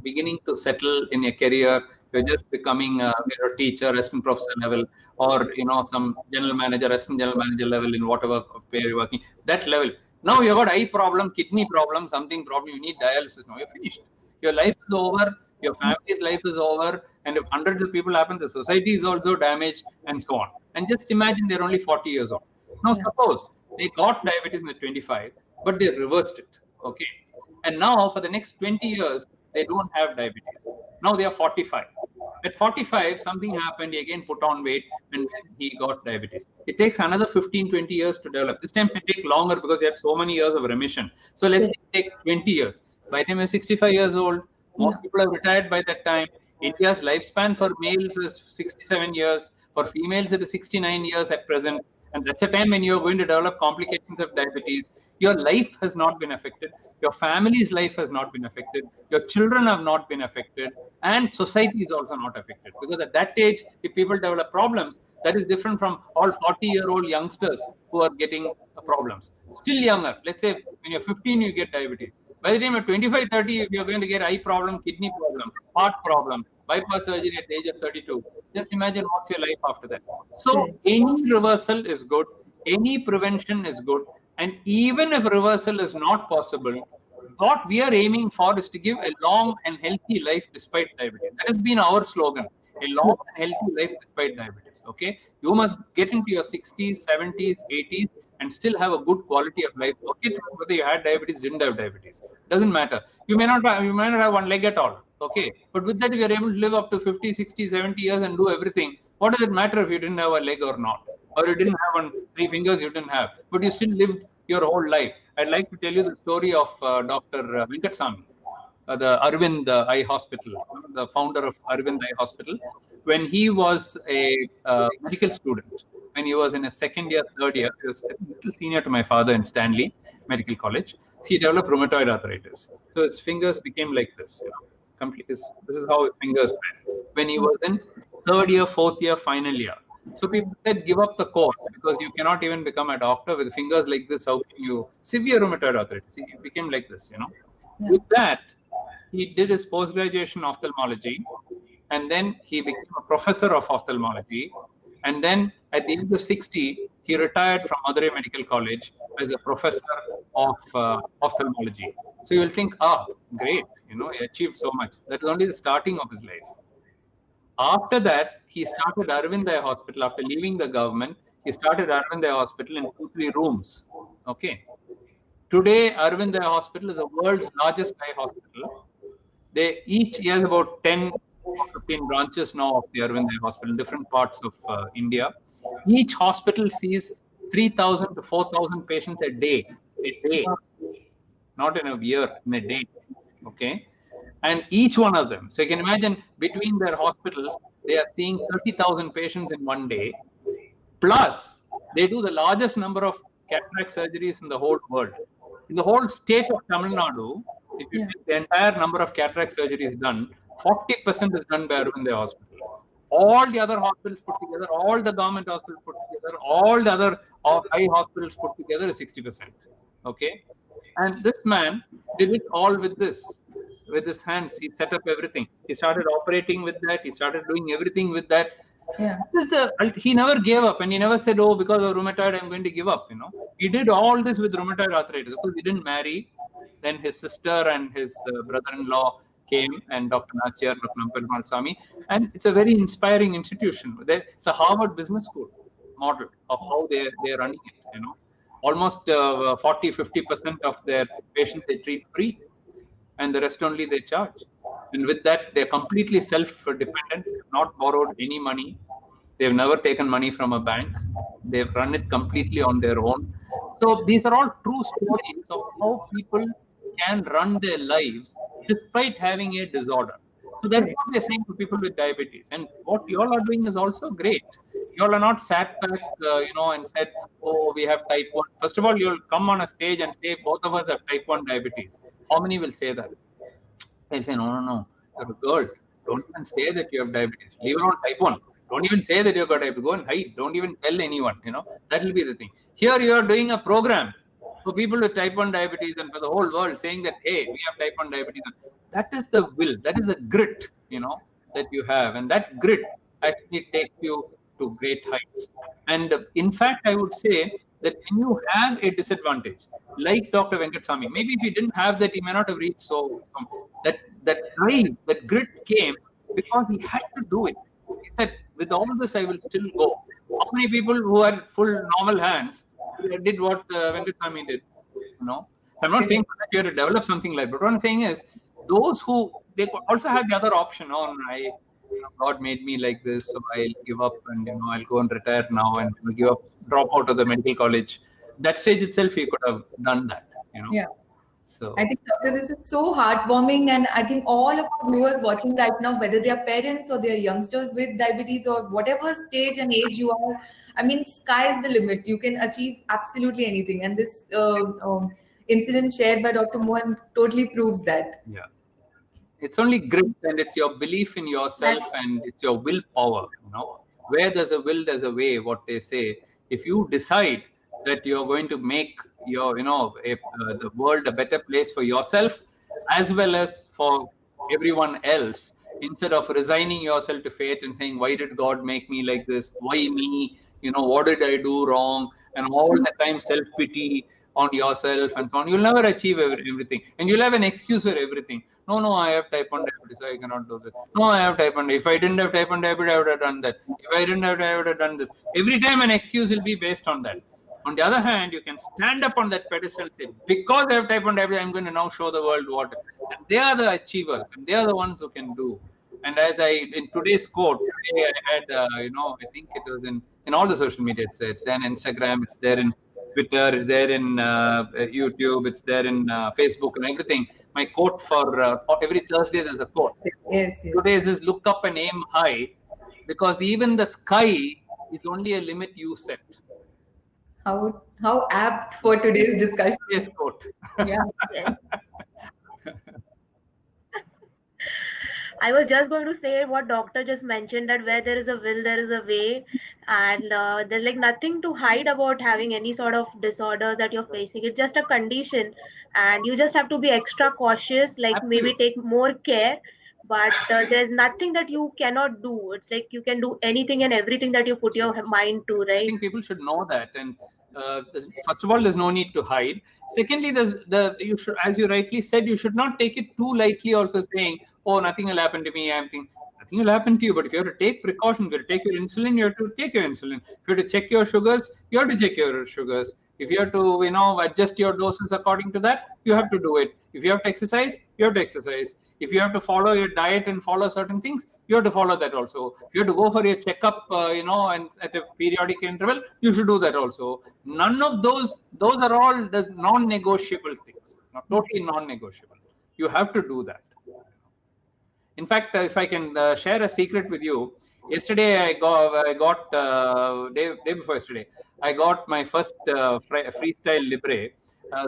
beginning to settle in your career. You're just becoming a teacher, assistant professor level, or some general manager, assistant general manager level in whatever where you're working. That level. Now you've got eye problem, kidney problem, something problem. You need dialysis. Now you're finished. Your life is over. Your family's life is over. And if hundreds of people happen, the society is also damaged, and so on. And just imagine they're only 40 years old. Now suppose they got diabetes in the 25, but they reversed it. Okay. And now for the next 20 years, they don't have diabetes. Now they are 45. At 45, something happened. He again put on weight and then he got diabetes. It takes another 15, 20 years to develop. This time it takes longer because you had so many years of remission. So let's say it take 20 years. By the time you're 65 years old, most people have retired by that time. India's lifespan for males is 67 years. For females, it is 69 years at present. And that's a time when you're going to develop complications of diabetes. Your life has not been affected. Your family's life has not been affected. Your children have not been affected. And society is also not affected. Because at that age, if people develop problems, that is different from all 40-year-old youngsters who are getting problems. Still younger. Let's say when you're 15, you get diabetes. By the time you're 25, 30, you're going to get eye problem, kidney problem, heart problem, bypass surgery at the age of 32. Just imagine what's your life after that. So any reversal is good. Any prevention is good. And even if reversal is not possible, what we are aiming for is to give a long and healthy life despite diabetes. That has been our slogan. A long and healthy life despite diabetes. Okay, you must get into your 60s, 70s, 80s, and still have a good quality of life. Okay, whether you had diabetes, didn't have diabetes, doesn't matter. You may not have one leg at all. Okay, but with that, if you're able to live up to 50, 60, 70 years and do everything, what does it matter if you didn't have a leg or not, or you didn't have 3 fingers, you didn't have, but you still lived your whole life? I'd like to tell you the story of Dr. Venkatsamy, the Arvind Eye Hospital, the founder of Arvind Eye Hospital. When he was a medical student, when he was in his second year, third year, he was a little senior to my father in Stanley Medical College. He developed rheumatoid arthritis. So his fingers became like this. Complete. This is how his fingers went when he was in third year, fourth year, final year. So people said, give up the course because you cannot even become a doctor with fingers like this. How can you? Severe rheumatoid arthritis. He became like this, you know. Yeah. With that, he did his post-graduation ophthalmology, and then he became a professor of ophthalmology. And then at the age of 60, he retired from Madurai Medical College as a professor of ophthalmology. So you will think, great, you know, he achieved so much. That is only the starting of his life. After that, he started Aravind Eye Hospital. After leaving the government, he started Aravind Eye Hospital in 2-3 rooms. Okay. Today, Aravind Eye Hospital is the world's largest eye hospital. He has about 10 or 15 branches now of the Aravind Eye Hospital in different parts of India. Each hospital sees 3,000 to 4,000 patients a day, not in a year, in a day. Okay. And each one of them, so you can imagine between their hospitals, they are seeing 30,000 patients in one day. Plus, they do the largest number of cataract surgeries in the whole world. In the whole state of Tamil Nadu, if you take the entire number of cataract surgeries done, 40% is done by Aravind Eye Hospital. All the other hospitals put together, all the government hospitals put together, all the other eye hospitals put together is 60%. Okay? And this man did it all with this. With his hands, he set up everything. He started operating with that. He started doing everything with that. Yeah. He never gave up, and he never said, "Oh, because of rheumatoid, I'm going to give up." You know, he did all this with rheumatoid arthritis. Because he didn't marry, then his sister and his brother-in-law came, and Dr. Nachiyar, Dr. Nampal Swami, and it's a very inspiring institution. It's a Harvard Business School model of how they're running it. You know, almost 40-50% of their patients they treat free, and the rest only they charge. And with that, they're completely self-dependent, not borrowed any money. They've never taken money from a bank. They've run it completely on their own. So these are all true stories of how people can run their lives despite having a disorder. So that's what we're saying to people with diabetes. And what you all are doing is also great. You all are not sat back, and said, "Oh, we have type 1." First of all, you'll come on a stage and say, "Both of us have type 1 diabetes." How many will say that? They'll say, no, you're a girl. Don't even say that you have diabetes. Leave it on type 1. Don't even say that you've got diabetes. Go and hide. Don't even tell anyone. That will be the thing. Here you are doing a program for people with type 1 diabetes and for the whole world, saying that, hey, we have type 1 diabetes. That is the will. That is the grit, that you have. And that grit actually takes you to great heights. And in fact, I would say that when you have a disadvantage, like Dr. Venkateswamy, maybe if he didn't have that, he may not have reached that drive, that grit came because he had to do it. He said, with all this, I will still go. How many people who had full normal hands did what Venkateswamy did? So I'm not saying that you have to develop something like that, but what I'm saying is those who, they also have the other option. God made me like this, so I'll give up and I'll go and retire now and give up, drop out of the medical college. That stage itself, he could have done that. Yeah. So I think, Doctor, this is so heartwarming, and I think all of our viewers watching right now, whether they are parents or they are youngsters with diabetes or whatever stage and age you are, I mean, sky is the limit. You can achieve absolutely anything, and this incident shared by Dr. Mohan totally proves that. Yeah. It's only grit, and it's your belief in yourself, and it's your willpower. Where there's a will, there's a way. What they say. If you decide that you're going to make your, the world a better place for yourself, as well as for everyone else, instead of resigning yourself to fate and saying, "Why did God make me like this? Why me? What did I do wrong?" And all the time self-pity on yourself and so on, you'll never achieve everything, and you'll have an excuse for everything. No, I have type 1 diabetes, so I cannot do this. No, I have type 1. If I didn't have type 1 diabetes, I would have done that. If I didn't have, I would have done this. Every time an excuse will be based on that. On the other hand, you can stand up on that pedestal and say, because I have type 1 diabetes, I'm going to now show the world what. And they are the achievers, and they are the ones who can do. And as in today's quote, today I had, I think it was in all the social media. It's there in Instagram, it's there in Twitter, it's there in YouTube, it's there in Facebook and everything. My quote for every Thursday, there's a quote. Yes. Today's is look up and aim high, because even the sky is only a limit you set. How apt for today's discussion. Today's quote. Yeah. I was just going to say what doctor just mentioned, that where there is a will, there is a way, and there's like nothing to hide about having any sort of disorder that you're facing. It's just a condition, and you just have to be extra cautious, like maybe Absolutely. take more care. But there's nothing that you cannot do. It's like you can do anything and everything that you put your mind to, I right? think people should know that. And first of all, there's no need to hide. Secondly, you should, as you rightly said, you should not take it too lightly. Also saying, "Oh, nothing will happen to me." I'm thinking nothing will happen to you. But if you have to take precautions, you have to take your insulin, you have to take your insulin. If you have to check your sugars, you have to check your sugars. If you have to, adjust your doses according to that, you have to do it. If you have to exercise, you have to exercise. If you have to follow your diet and follow certain things, you have to follow that also. If you have to go for your checkup, and at a periodic interval, you should do that also. None of those are all the non-negotiable things, totally non-negotiable. You have to do that. In fact, if I can share a secret with you, yesterday I got day before yesterday, I got my first freestyle libre.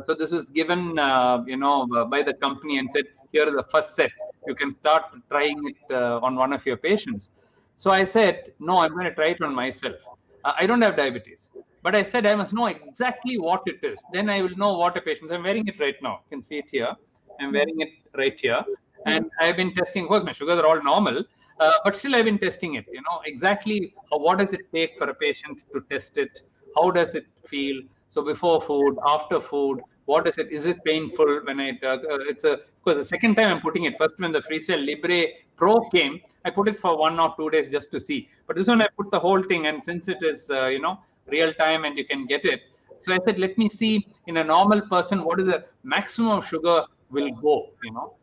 So this was given, by the company and said, here is the first set. You can start trying it on one of your patients. So I said, no, I'm going to try it on myself. I don't have diabetes, but I said I must know exactly what it is. Then I will know what a patient. I'm wearing it right now. You can see it here. I'm wearing it right here. And I've been testing. Of course, my sugars are all normal, but still I've been testing it. Exactly what does it take for a patient to test it? How does it feel? So before food, after food, what is it? Is it painful when because the second time I'm putting it, first when the Freestyle Libre Pro came, I put it for 1 or 2 days just to see. But this one I put the whole thing, and since it is real time and you can get it, so I said, let me see in a normal person what is the maximum sugar will go.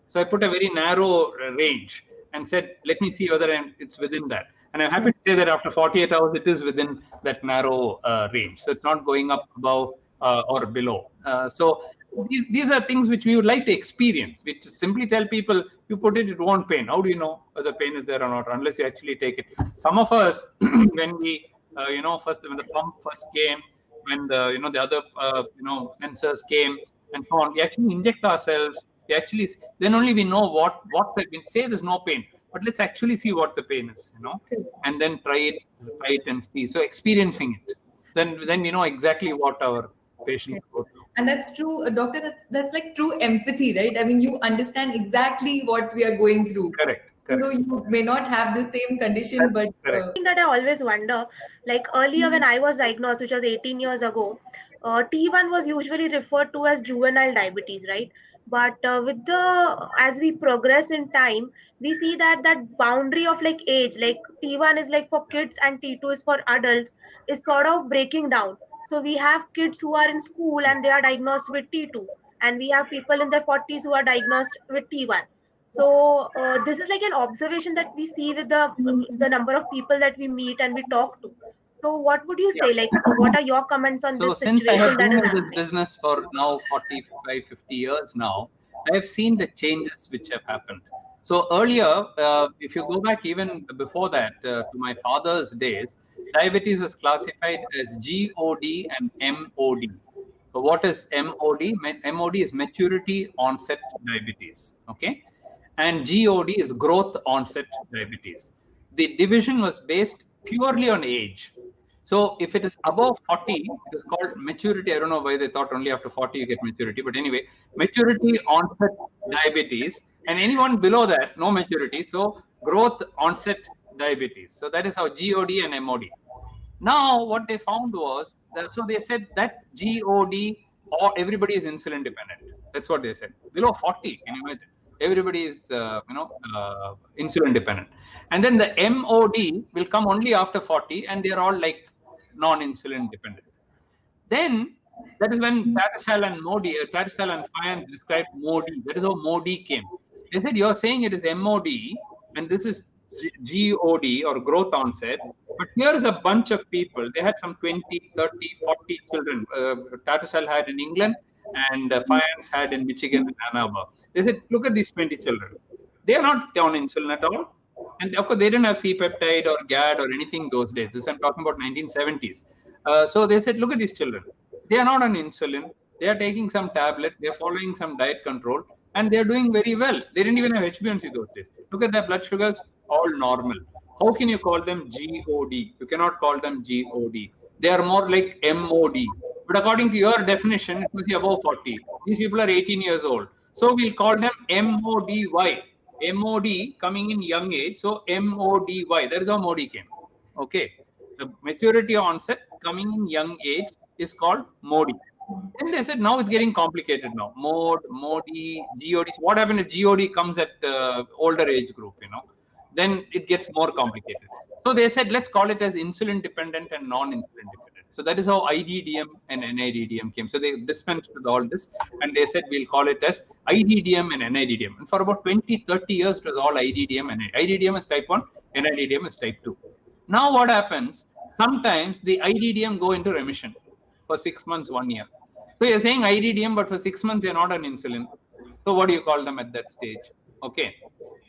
So I put a very narrow range and said, let me see whether it's within that. And I'm happy to say that after 48 hours, it is within that narrow range. So it's not going up above or below. So these are things which we would like to experience, which simply tell people, you put it, it won't pain. How do you know whether pain is there or not, unless you actually take it? Some of us, when we, when the pump first came, when the other, sensors came and so on, we actually inject ourselves. Then only we know what we say there's no pain, but let's actually see what the pain is, and then try it and see. So experiencing it, then we know exactly what our patients go through. And that's true, doctor. That's like true empathy, right? I mean, you understand exactly what we are going through. Correct. So you may not have the same condition, but that I always wonder, like earlier when I was diagnosed, which was 18 years ago, T1 was usually referred to as juvenile diabetes, right? But as we progress in time, we see that boundary of like age, like T1 is like for kids and T2 is for adults, is sort of breaking down. So we have kids who are in school and they are diagnosed with T2, and we have people in their 40s who are diagnosed with T1. So this is like an observation that we see with the number of people that we meet and we talk to. So what would you say? Like, what are your comments on this Since I situation have been that is in this happening? business for now 45, 50 years now, I have seen the changes which have happened. So earlier, if you go back even before that, to my father's days, diabetes was classified as GOD and MOD. So what is MOD? MOD is maturity onset diabetes. Okay. And GOD is growth onset diabetes. The division was based purely on age. So if it is above 40, it is called maturity. I don't know why they thought only after 40 you get maturity, but anyway, maturity onset diabetes, and anyone below that, no maturity. So growth onset diabetes. So that is how GOD and MOD. Now what they found was that, so they said that GOD or everybody is insulin dependent. That's what they said. Below 40, can you imagine? Everybody is insulin dependent, and then the MOD will come only after 40, and they are all like non-insulin dependent. Then that is when Tattersall and Fayans described MODI. That is how MODI came. They said, you're saying it is MOD and this is GOD or growth onset, but here is a bunch of people. They had some 20, 30, 40 children. Tattersall had in England, and Fayans had in Michigan and Ann Arbor. They said, look at these 20 children. They are not on insulin at all. And of course, they didn't have C-peptide or GAD or anything those days. This I'm talking about 1970s. So they said, look at these children. They are not on insulin. They are taking some tablet. They are following some diet control. and they're doing very well. They didn't even have HbA1c those days. Look at their blood sugars, all normal. How can you call them GOD? You cannot call them GOD. They are more like MOD. But according to your definition, it must be above 40. These people are 18 years old. So we'll call them MODY. MOD coming in young age. So MODY. That is how MODY came. Okay. The maturity onset coming in young age is called MODY. Then they said now it's getting complicated now. MODY, GOD. What happened if GOD comes at older age group, then it gets more complicated. So they said, let's call it as insulin dependent and non-insulin dependent. So that is how IDDM and NIDDM came. So they dispensed with all this and they said, we'll call it as IDDM and NIDDM. And for about 20, 30 years, it was all IDDM and IDDM is type 1, NIDDM is type 2. Now what happens? Sometimes the IDDM go into remission for 6 months, 1 year. So you're saying IDDM, but for 6 months, they're not on insulin. So what do you call them at that stage? Okay.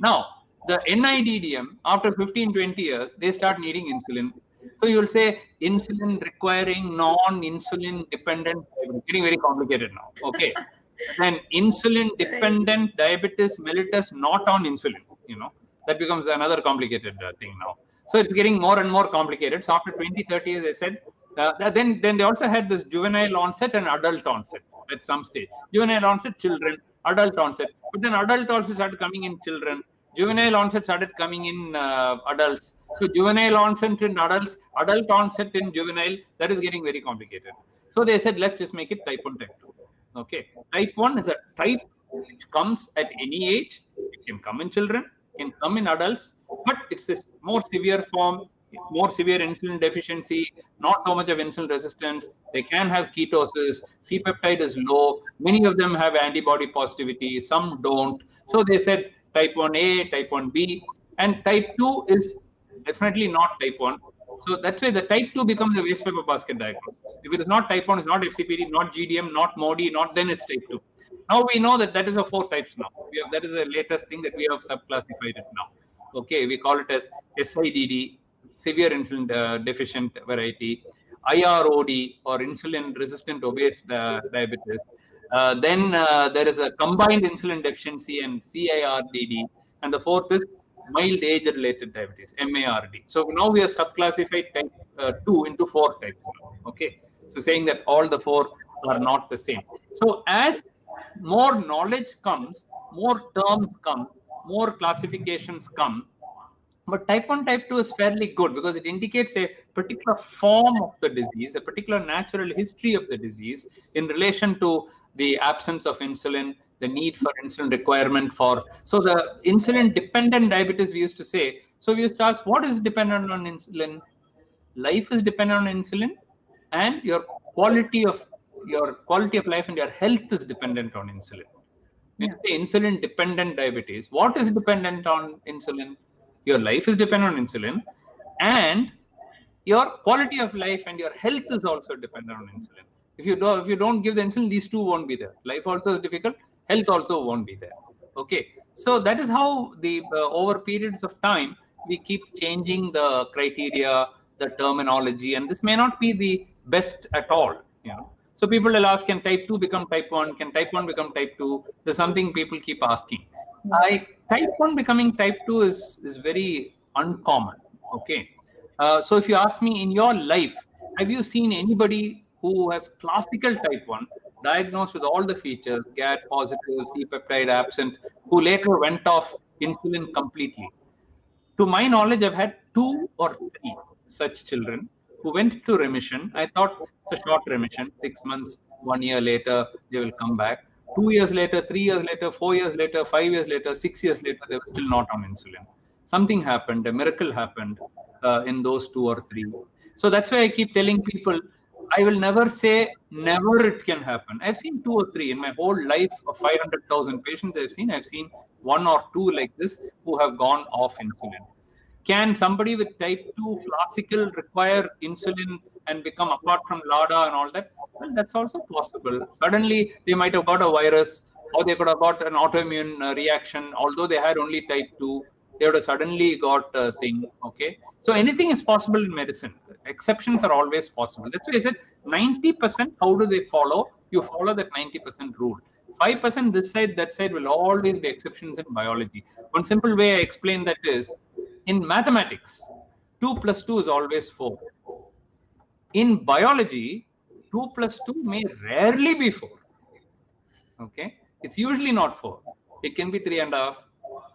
Now, the NIDDM, after 15, 20 years, they start needing insulin. So you'll say insulin requiring non-insulin dependent, getting very complicated now. Okay. Then insulin dependent diabetes mellitus not on insulin, that becomes another complicated thing now. So it's getting more and more complicated. So after 20, 30 years, they said, then they also had this juvenile onset and adult onset at some stage. Juvenile onset, children, adult onset. But then adult onset started coming in children. Juvenile onset started coming in adults. So juvenile onset in adults, adult onset in juvenile, that is getting very complicated. So they said, let's just make it type 1, type 2. Okay. Type 1 is a type which comes at any age. It can come in children, can come in adults, but it's a more severe form, more severe insulin deficiency, not so much of insulin resistance. They can have ketosis. C-peptide is low. Many of them have antibody positivity. Some don't. So they said type 1A, type 1B, and type 2 is definitely not type 1. So that's why the type 2 becomes a waste paper basket diagnosis. If it is not type 1, it's not FCPD, not GDM, not MODY, then it's type 2. Now we know that is a 4 types now. That is the latest thing that we have subclassified it now. Okay, we call it as SIDD, severe insulin deficient variety, IROD or insulin resistant obese diabetes. Then there is a combined insulin deficiency and CIRDD, and the fourth is mild age-related diabetes, MARD. So now we have subclassified type 2 into 4 types. Okay, so saying that all the 4 are not the same. So as more knowledge comes, more terms come, more classifications come. But type 1, type 2 is fairly good because it indicates a particular form of the disease, a particular natural history of the disease in relation to the absence of insulin, the need for insulin requirement for. So the insulin dependent diabetes we used to say. So we used to ask, what is dependent on insulin? Life is dependent on insulin, and your quality of life and your health is dependent on insulin. When you say insulin dependent diabetes, what is dependent on insulin? Your life is dependent on insulin, and your quality of life and your health is also dependent on insulin. If you don't give the insulin, these two won't be there. Life also is difficult, health also won't be there. Okay, so that is how the over periods of time we keep changing the criteria, the terminology, and this may not be the best at all. So people will ask, can type 2 become type 1? Can type 1 become type 2? There's something people keep asking. Type 1 becoming type 2 is very uncommon. Okay. So if you ask me, in your life, have you seen anybody who has classical type 1, diagnosed with all the features, GAD positive, C-peptide absent, who later went off insulin completely? To my knowledge, I've had 2 or 3 such children who went to remission. I thought it's a short remission, 6 months, 1 year later, they will come back. 2 years later, 3 years later, 4 years later, 5 years later, 6 years later, they were still not on insulin. Something happened, a miracle happened in those 2 or 3. So that's why I keep telling people, I will never say never it can happen. I've seen 2 or 3 in my whole life of 500,000 patients I've seen 1 or 2 like this who have gone off insulin. Can somebody with type 2 classical require insulin and become apart from LADA and all that? Well, that's also possible. Suddenly, they might have got a virus, or they could have got an autoimmune reaction. Although they had only type 2, they would have suddenly got a thing. Okay, so anything is possible in medicine. Exceptions are always possible. That's why I said 90%. How do they follow? You follow that 90% rule. 5% this side, that side will always be exceptions in biology. One simple way I explain that is, in mathematics, 2 plus 2 is always 4. In biology, 2 plus 2 may rarely be 4. Okay, it's usually not 4. It can be 3.5.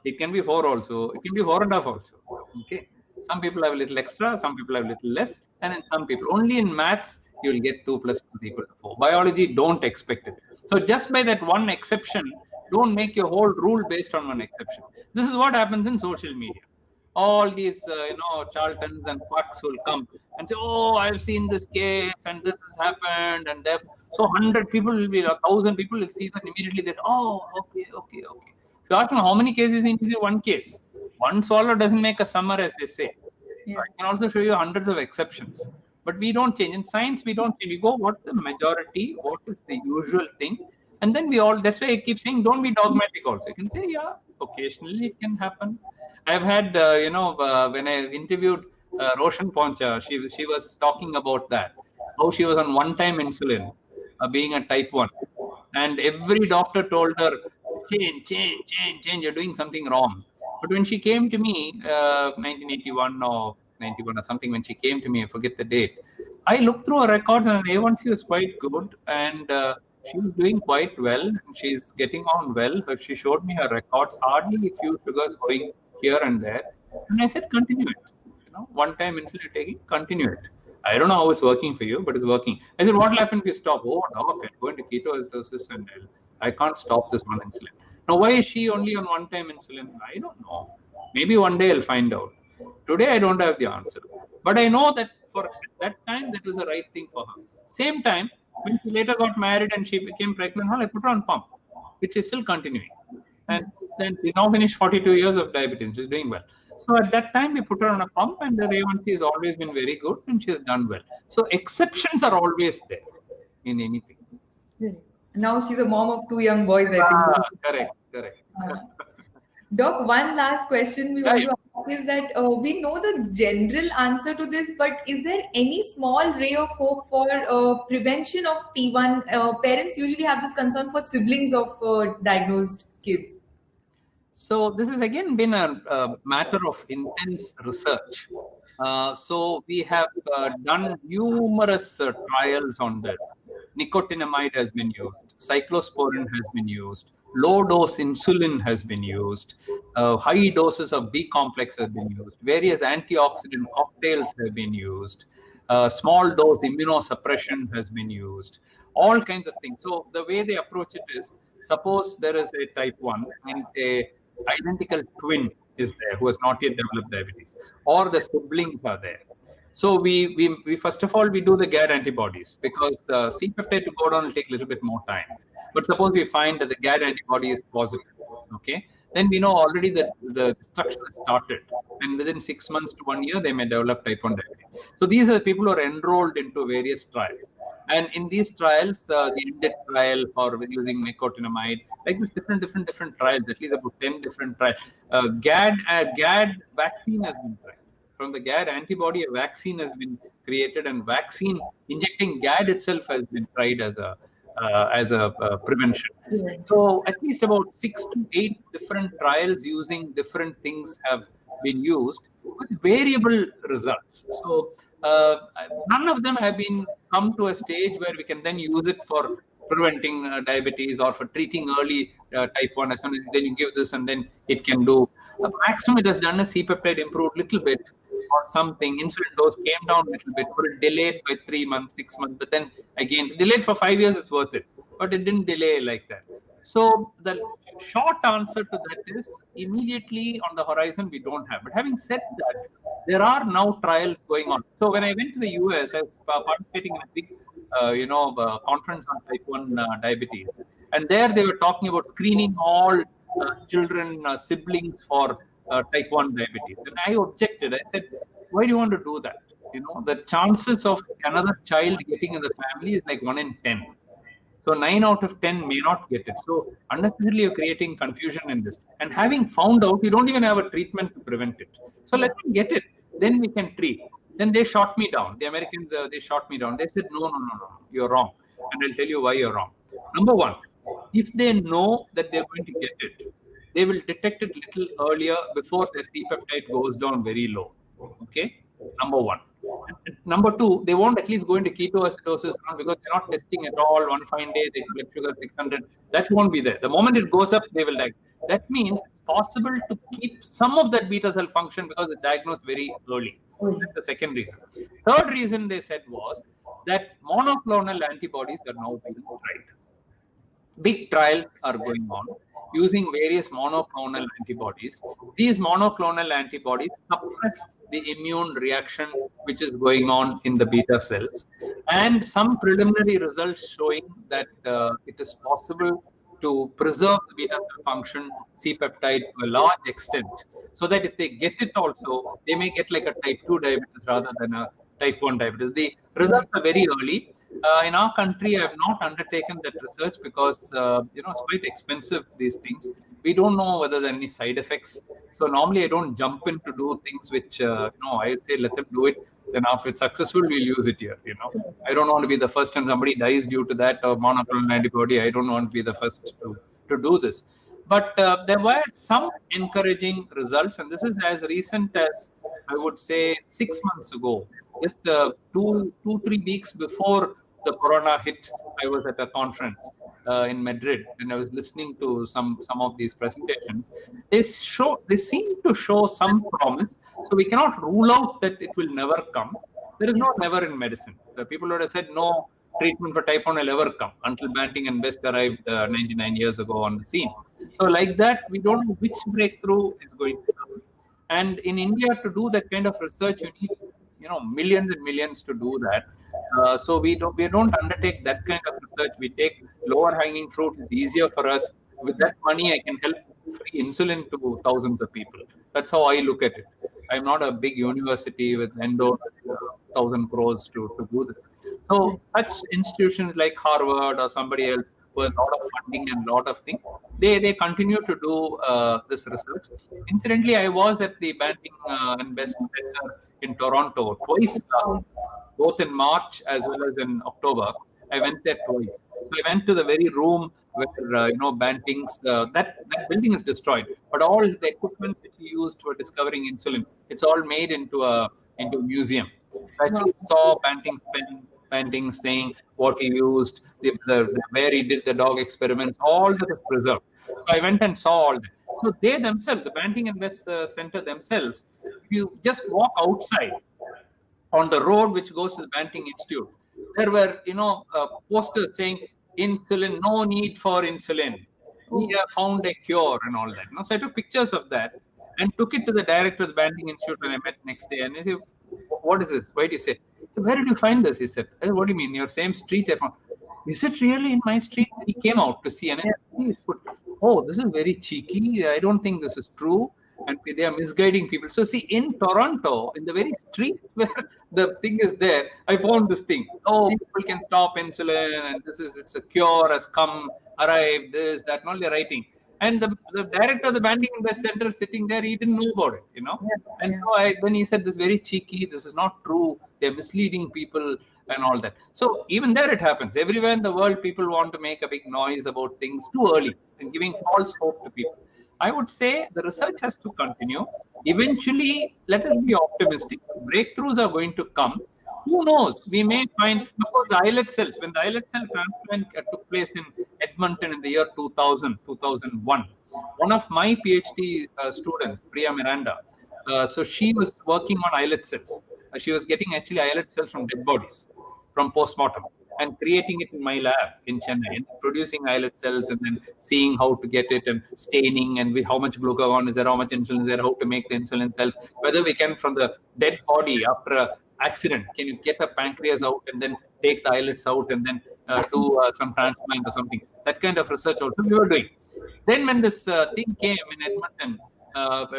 It can be 4 also. It can be 4.5 also. Okay, some people have a little extra, some people have a little less, and in some people only in maths you will get 2 plus 2 is equal to 4. Biology, don't expect it. So just by that one exception, don't make your whole rule based on one exception. This is what happens in social media. All these charlatans and quacks will come and say, oh, I've seen this case and this has happened, and so 100 people will be, 1,000 people will see that immediately. They, oh, okay. If you ask them how many cases, in one case, one swallow doesn't make a summer, as they say. Yeah. I can also show you hundreds of exceptions, but we don't change. In science, we don't change. We go what the majority, what is the usual thing, and then we all. That's why I keep saying, don't be dogmatic. Also, you can say, yeah, occasionally it can happen. I've had, when I interviewed Roshan Poncha, she was talking about that, how she was on one-time insulin, being a type 1. And every doctor told her, change, you're doing something wrong. But when she came to me, 1981 or 91 or something, when she came to me, I forget the date, I looked through her records and A1C was quite good. And she was doing quite well. She's getting on well. She showed me her records, hardly a few sugars going here and there, and I said, continue it. One time insulin taking, continue it. I don't know how it's working for you, but it's working. I said, what will happen if you stop? Oh, doc, I'm going to ketoacidosis and I can't stop this one insulin. Now, why is she only on one-time insulin? I don't know. Maybe one day I'll find out. Today, I don't have the answer. But I know that for that time, that was the right thing for her. Same time, when she later got married and she became pregnant, I put her on pump, which is still continuing. And then she's now finished 42 years of diabetes. She's doing well. So at that time, we put her on a pump, and the A1C has always been very good, and she has done well. So exceptions are always there in anything. Now she's a mom of 2 young boys, I think. Correct. Doc, one last question we want to ask is that we know the general answer to this, but is there any small ray of hope for prevention of T1? Parents usually have this concern for siblings of diagnosed kids. So this has again been a matter of intense research. So we have done numerous trials on this. Nicotinamide has been used, cyclosporin has been used, low dose insulin has been used, high doses of B complex have been used, various antioxidant cocktails have been used, small dose immunosuppression has been used, all kinds of things. So the way they approach it is, suppose there is a type 1 and a identical twin is there who has not yet developed diabetes, or the siblings are there. So we first of all, we do the GAD antibodies, because C-peptide to go down will take a little bit more time. But suppose we find that the GAD antibody is positive, okay? Then we know already that the destruction has started, and within 6 months to 1 year, they may develop type 1 diabetes. So these are the people who are enrolled into various trials. And in these trials, the INDIT trial for using nicotinamide, like this different trials, at least about 10 different trials. GAD vaccine has been tried. From the GAD antibody, a vaccine has been created, and vaccine injecting GAD itself has been tried as a prevention. Yeah. So at least about 6 to 8 different trials using different things have been used with variable results. So none of them have been come to a stage where we can then use it for preventing diabetes or for treating early type 1. As soon as then you give this and then it can do. Maximum it has done is C-peptide improved a little bit or something. Insulin dose came down a little bit, or it delayed by 3 months, 6 months. But then again, delayed for 5 years is worth it. But it didn't delay like that. So the short answer to that is immediately on the horizon we don't have. But having said that, there are now trials going on. So when I went to the US, I was participating in a big conference on type 1 diabetes. And there they were talking about screening all children, siblings for type 1 diabetes. And I objected. I said, why do you want to do that? The chances of another child getting in the family is like 1 in 10. So 9 out of 10 may not get it. So unnecessarily you're creating confusion in this. And having found out, you don't even have a treatment to prevent it. So let me get it. Then we can treat. Then they shot me down. The Americans, they shot me down. They said, no, you're wrong. And I'll tell you why you're wrong. Number one, if they know that they're going to get it, they will detect it little earlier before their C-peptide goes down very low. Okay, number one. And number two, they won't at least go into ketoacidosis because they're not testing at all. One fine day, they blood sugar 600. That won't be there. The moment it goes up, they will die. That means it's possible to keep some of that beta cell function because it's diagnosed very early. That's the second reason. Third reason they said was that monoclonal antibodies are now being tried. Big trials are going on using various monoclonal antibodies. These monoclonal antibodies suppress the immune reaction which is going on in the beta cells, and some preliminary results showing that it is possible to preserve the beta cell function C-peptide to a large extent, so that if they get it also, they may get like a type 2 diabetes rather than a type 1 diabetes. The results are very early. In our country, I have not undertaken that research because it's quite expensive, these things. We don't know whether there are any side effects. So normally I don't jump in to do things which I would say let them do it. Then after it's successful, we'll use it here. I don't want to be the first and somebody dies due to that or monoclonal antibody. I don't want to be the first to do this. But there were some encouraging results, and this is as recent as I would say 6 months ago. Just 2-3 weeks before the corona hit, I was at a conference in Madrid, and I was listening to some of these presentations. They seem to show some promise. So we cannot rule out that it will never come. There is no never in medicine. The people would have said no treatment for type 1 will ever come until Banting and Best arrived 99 years ago on the scene. So like that, we don't know which breakthrough is going to come. And in India, to do that kind of research, you need millions and millions to do that. So we don't undertake that kind of research. We take lower hanging fruit. It's easier for us. With that money, I can help free insulin to thousands of people. That's how I look at it. I'm not a big university with endo 1,000 crores to do this. So such institutions like Harvard or somebody else with a lot of funding and a lot of things, they continue to do this research. Incidentally, I was at the Banting and Best Center in Toronto twice last year, both in March as well as in October. I went there twice. So I went to the very room where Banting's that building is destroyed, but all the equipment that he used for discovering insulin, it's all made into a museum. So I actually saw Banting saying what he used, where he did the dog experiments, all that is preserved. So I went and saw all that. So they themselves, the Banting and Best Center themselves, if you just walk outside on the road which goes to the Banting Institute, there were posters saying insulin, no need for insulin. We have found a cure and all that. So I took pictures of that and took it to the director of the Banting Institute when I met next day. And he said, what is this? Why do you say? Where did you find this? He said, what do you mean? Your same street I found. Is it really in my street? He came out to see, and I put, oh, this is very cheeky. I don't think this is true. And they are misguiding people. So see, in Toronto, in the very street where the thing is there, I found this thing. Oh, people can stop insulin, and it's a cure has come, arrived, this, that, and all they're writing. And the director of the Banting and Best Center sitting there, he didn't know about it, And so then he said, this is very cheeky, this is not true, they're misleading people and all that. So even there it happens. Everywhere in the world, people want to make a big noise about things too early and giving false hope to people. I would say the research has to continue. Eventually, let us be optimistic. Breakthroughs are going to come. Who knows? We may find, of course, the islet cells. When the islet cell transplant took place in Edmonton in the year 2001, one of my PhD students, Priya Miranda, so she was working on islet cells. She was getting actually islet cells from dead bodies, from postmortem, and creating it in my lab in Chennai, and producing islet cells and then seeing how to get it and staining and how much glucagon is there, how much insulin is there, how to make the insulin cells, whether we can from the dead body after a accident, can you get a pancreas out and then take the islets out and then do some transplant or something. That kind of research also we were doing. Then when this thing came in Edmonton,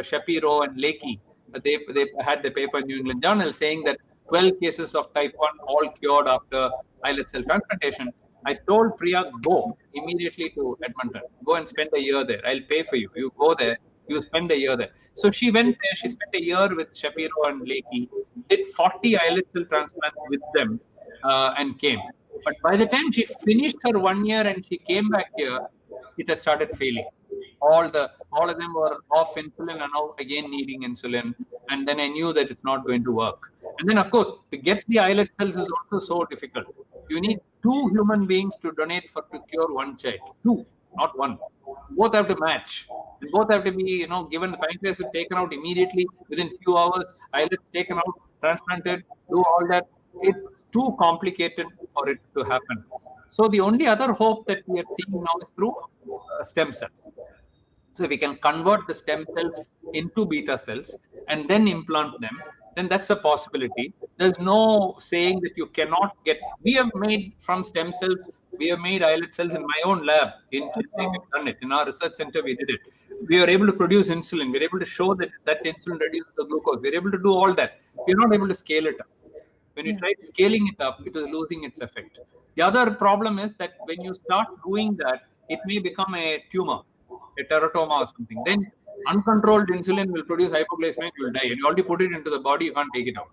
Shapiro and Lakey, they had the paper in New England Journal saying that 12 cases of type 1 all cured after islet cell transplantation. I told Priya, go immediately to Edmonton. Go and spend a year there. I'll pay for you. You go there. You spend a year there. So she went there. She spent a year with Shapiro and Lakey, did 40 islet cell transplants with them and came. But by the time she finished her 1 year and she came back here, it had started failing. All of them were off insulin and now again needing insulin. And then I knew that it's not going to work. And then, of course, to get the islet cells is also so difficult. You need 2 human beings to donate to cure 1 child. 2, not 1. Both have to match. And both have to be, given the pancreas is taken out immediately within few hours, islets taken out, transplanted, do all that. It's too complicated for it to happen. So the only other hope that we are seeing now is through stem cells. So if we can convert the stem cells into beta cells and then implant them, then that's a possibility. There's no saying that you cannot get. We have made from stem cells, we have made islet cells in my own lab. We've done it. In our research center, we did it. We were able to produce insulin. We were able to show that insulin reduces the glucose. We were able to do all that. We're not able to scale it up. When you tried scaling it up, it was losing its effect. The other problem is that when you start doing that, it may become a tumor, a teratoma or something. Then uncontrolled insulin will produce hypoglycemia, you will die. And you already put it into the body, you can't take it out.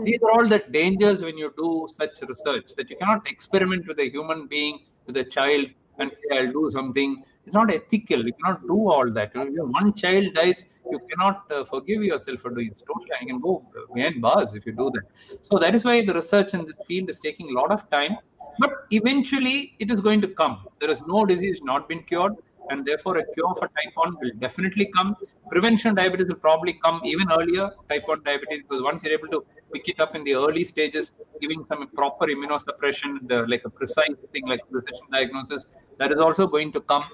These are all the dangers when you do such research, that you cannot experiment with a human being, with a child, and say, I'll do something. It's not ethical. You cannot do all that. If one child dies, you cannot forgive yourself for doing it. Totally, you can go behind bars if you do that. So that is why the research in this field is taking a lot of time. But eventually, it is going to come. There is no disease not been cured, and therefore a cure for type 1 will definitely come. Prevention of diabetes will probably come even earlier, type 1 diabetes, because once you're able to pick it up in the early stages, giving some proper immunosuppression, like a precise thing like precision diagnosis, that is also going to come.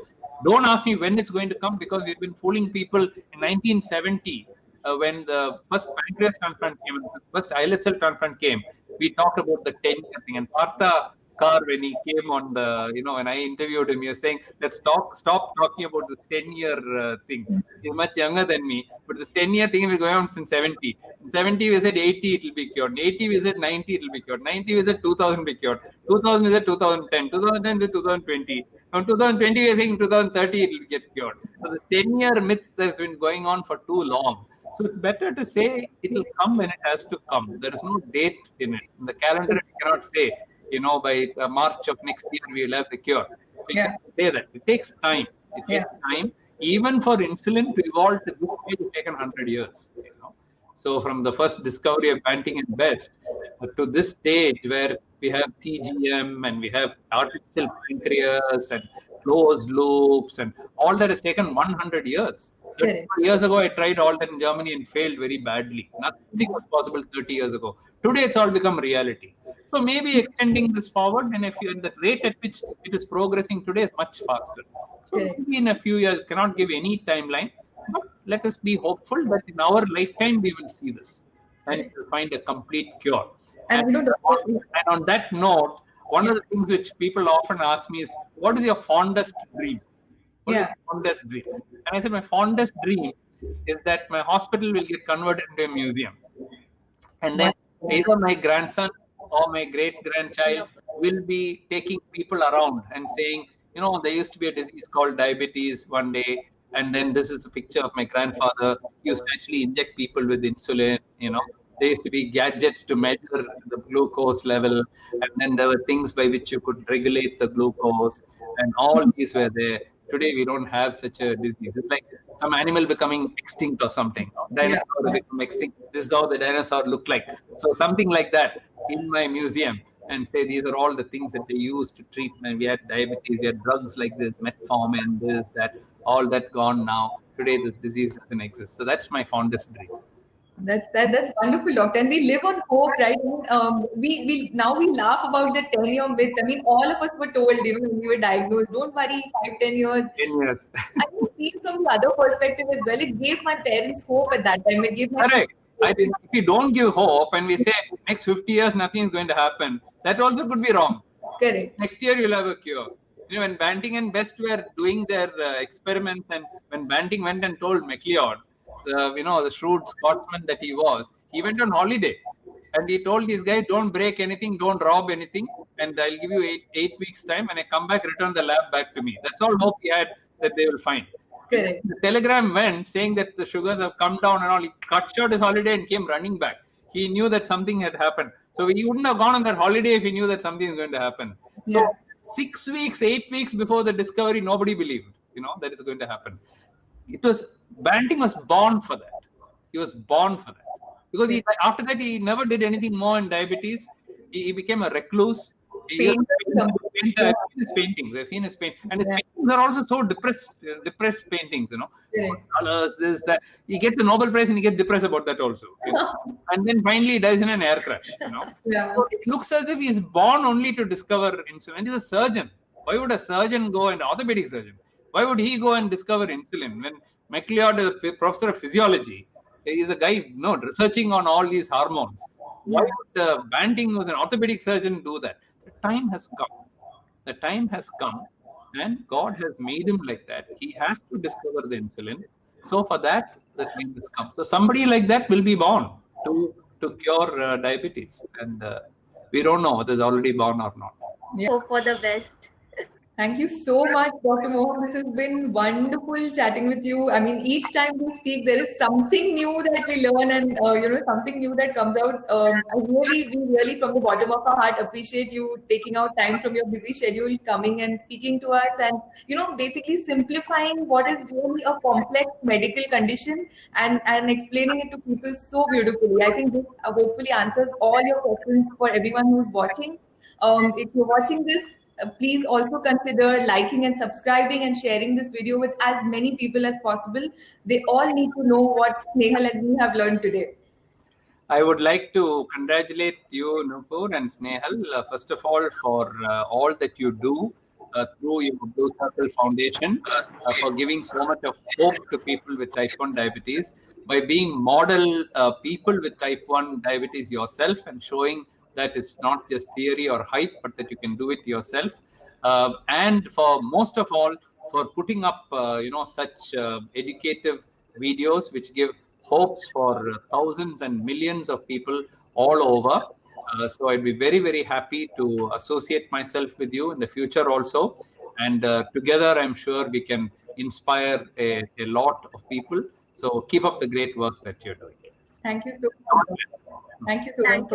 Don't ask me when it's going to come, because we've been fooling people. In 1970, when the first pancreas transplant came, the first islet cell transplant came, we talked about the 10-year thing. And Partha Kar, when he came on when I interviewed him, he was saying, let's stop talking about this 10-year thing. He's much younger than me, but this 10-year thing will go on since 70. In 70, we said 80, it will be cured. In 80, we said 90, it will be cured. 90, we said 2000 will be cured. 2000, we said 2010. 2010, we said 2020. From 2020, we are saying 2030, it will get cured. So this 10-year myth has been going on for too long. So it's better to say it will come when it has to come. There is no date in it. In the calendar, we cannot say, by March of next year, we will have the cure. We can say that. It takes time. It takes time. Even for insulin to evolve to this stage, it's taken 100 years. So from the first discovery of Banting and Best to this stage where we have CGM and we have artificial pancreas and closed loops and all that has taken 100 years. 30 years ago, I tried all that in Germany and failed very badly. Nothing was possible 30 years ago. Today, it's all become reality. So maybe extending this forward, and the rate at which it is progressing today is much faster. So maybe in a few years, cannot give any timeline, but let us be hopeful that in our lifetime we will see this and we'll find a complete cure. And on that note, one of the things which people often ask me is, what is your fondest dream? What is your fondest dream? And I said, my fondest dream is that my hospital will get converted into a museum. And then either my grandson or my great-grandchild will be taking people around and saying, there used to be a disease called diabetes one day, and then this is a picture of my grandfather. He used to actually inject people with insulin, There used to be gadgets to measure the glucose level, and then there were things by which you could regulate the glucose, and all these were there. Today, we don't have such a disease. It's like some animal becoming extinct or something. Dinosaur become extinct. This is how the dinosaur looked like. So something like that in my museum, and say these are all the things that they used to treat when we had diabetes. We had drugs like this, metformin, this, that, all that gone now. Today, this disease doesn't exist. So that's my fondest dream. That's wonderful, doctor. And we live on hope, right? We now laugh about the 10-year myth. I mean, all of us were told, when we were diagnosed, don't worry, 5-10 years. 10 years. I can see it from the other perspective as well. It gave my parents hope at that time. It gave my Correct. I think if we don't give hope and we say next 50 years nothing is going to happen, that also could be wrong. Correct. Next year you'll have a cure. When Banting and Best were doing their experiments, and when Banting went and told MacLeod, the shrewd Scotsman that he was, he went on holiday and he told these guys, don't break anything, don't rob anything, and I'll give you eight weeks time. When I come back, return the lab back to me. That's all hope he had that they will find. Correct. The telegram went saying that the sugars have come down and all. He cut short his holiday and came running back. He knew that something had happened. So he wouldn't have gone on that holiday if he knew that something is going to happen. So Yeah. 6 weeks, 8 weeks before the discovery, nobody believed, that is going to happen. Banting was born for that. He was born for that. Because after that, he never did anything more in diabetes. He became a recluse. I've seen his paintings. I've seen his paint, and his paintings are also so depressed paintings. Colors, this, that. He gets a Nobel Prize and he gets depressed about that also. And then finally, he dies in an air crash. So it looks as if he's born only to discover insulin. And he's a surgeon. Why would a surgeon go, an orthopedic surgeon? Why would he go and discover insulin when MacLeod, a professor of physiology, is a guy researching on all these hormones? Why would Banting, who's an orthopedic surgeon, do that? The time has come. The time has come, and God has made him like that. He has to discover the insulin. So for that, the time has come. So somebody like that will be born to cure diabetes, and we don't know whether it's already born or not. Hope for the best. Thank you so much, Dr. Mohan. This has been wonderful chatting with you. I mean, each time we speak, there is something new that we learn, and something new that comes out. We really, from the bottom of our heart, appreciate you taking out time from your busy schedule, coming and speaking to us, and basically simplifying what is really a complex medical condition and explaining it to people so beautifully. I think this hopefully answers all your questions for everyone who's watching. If you're watching this, please also consider liking and subscribing and sharing this video with as many people as possible. They all need to know what Snehal and me have learned today. I would like to congratulate you, Nupur and Snehal, first of all, for all that you do through your Blue Circle Foundation, for giving so much of hope to people with type 1 diabetes, by being model people with type 1 diabetes yourself and showing that it's not just theory or hype, but that you can do it yourself. And for most of all, for putting up, such educative videos which give hopes for thousands and millions of people all over. So I'd be very, very happy to associate myself with you in the future also. And together, I'm sure we can inspire a lot of people. So keep up the great work that you're doing. Thank you so much. Thank you so much.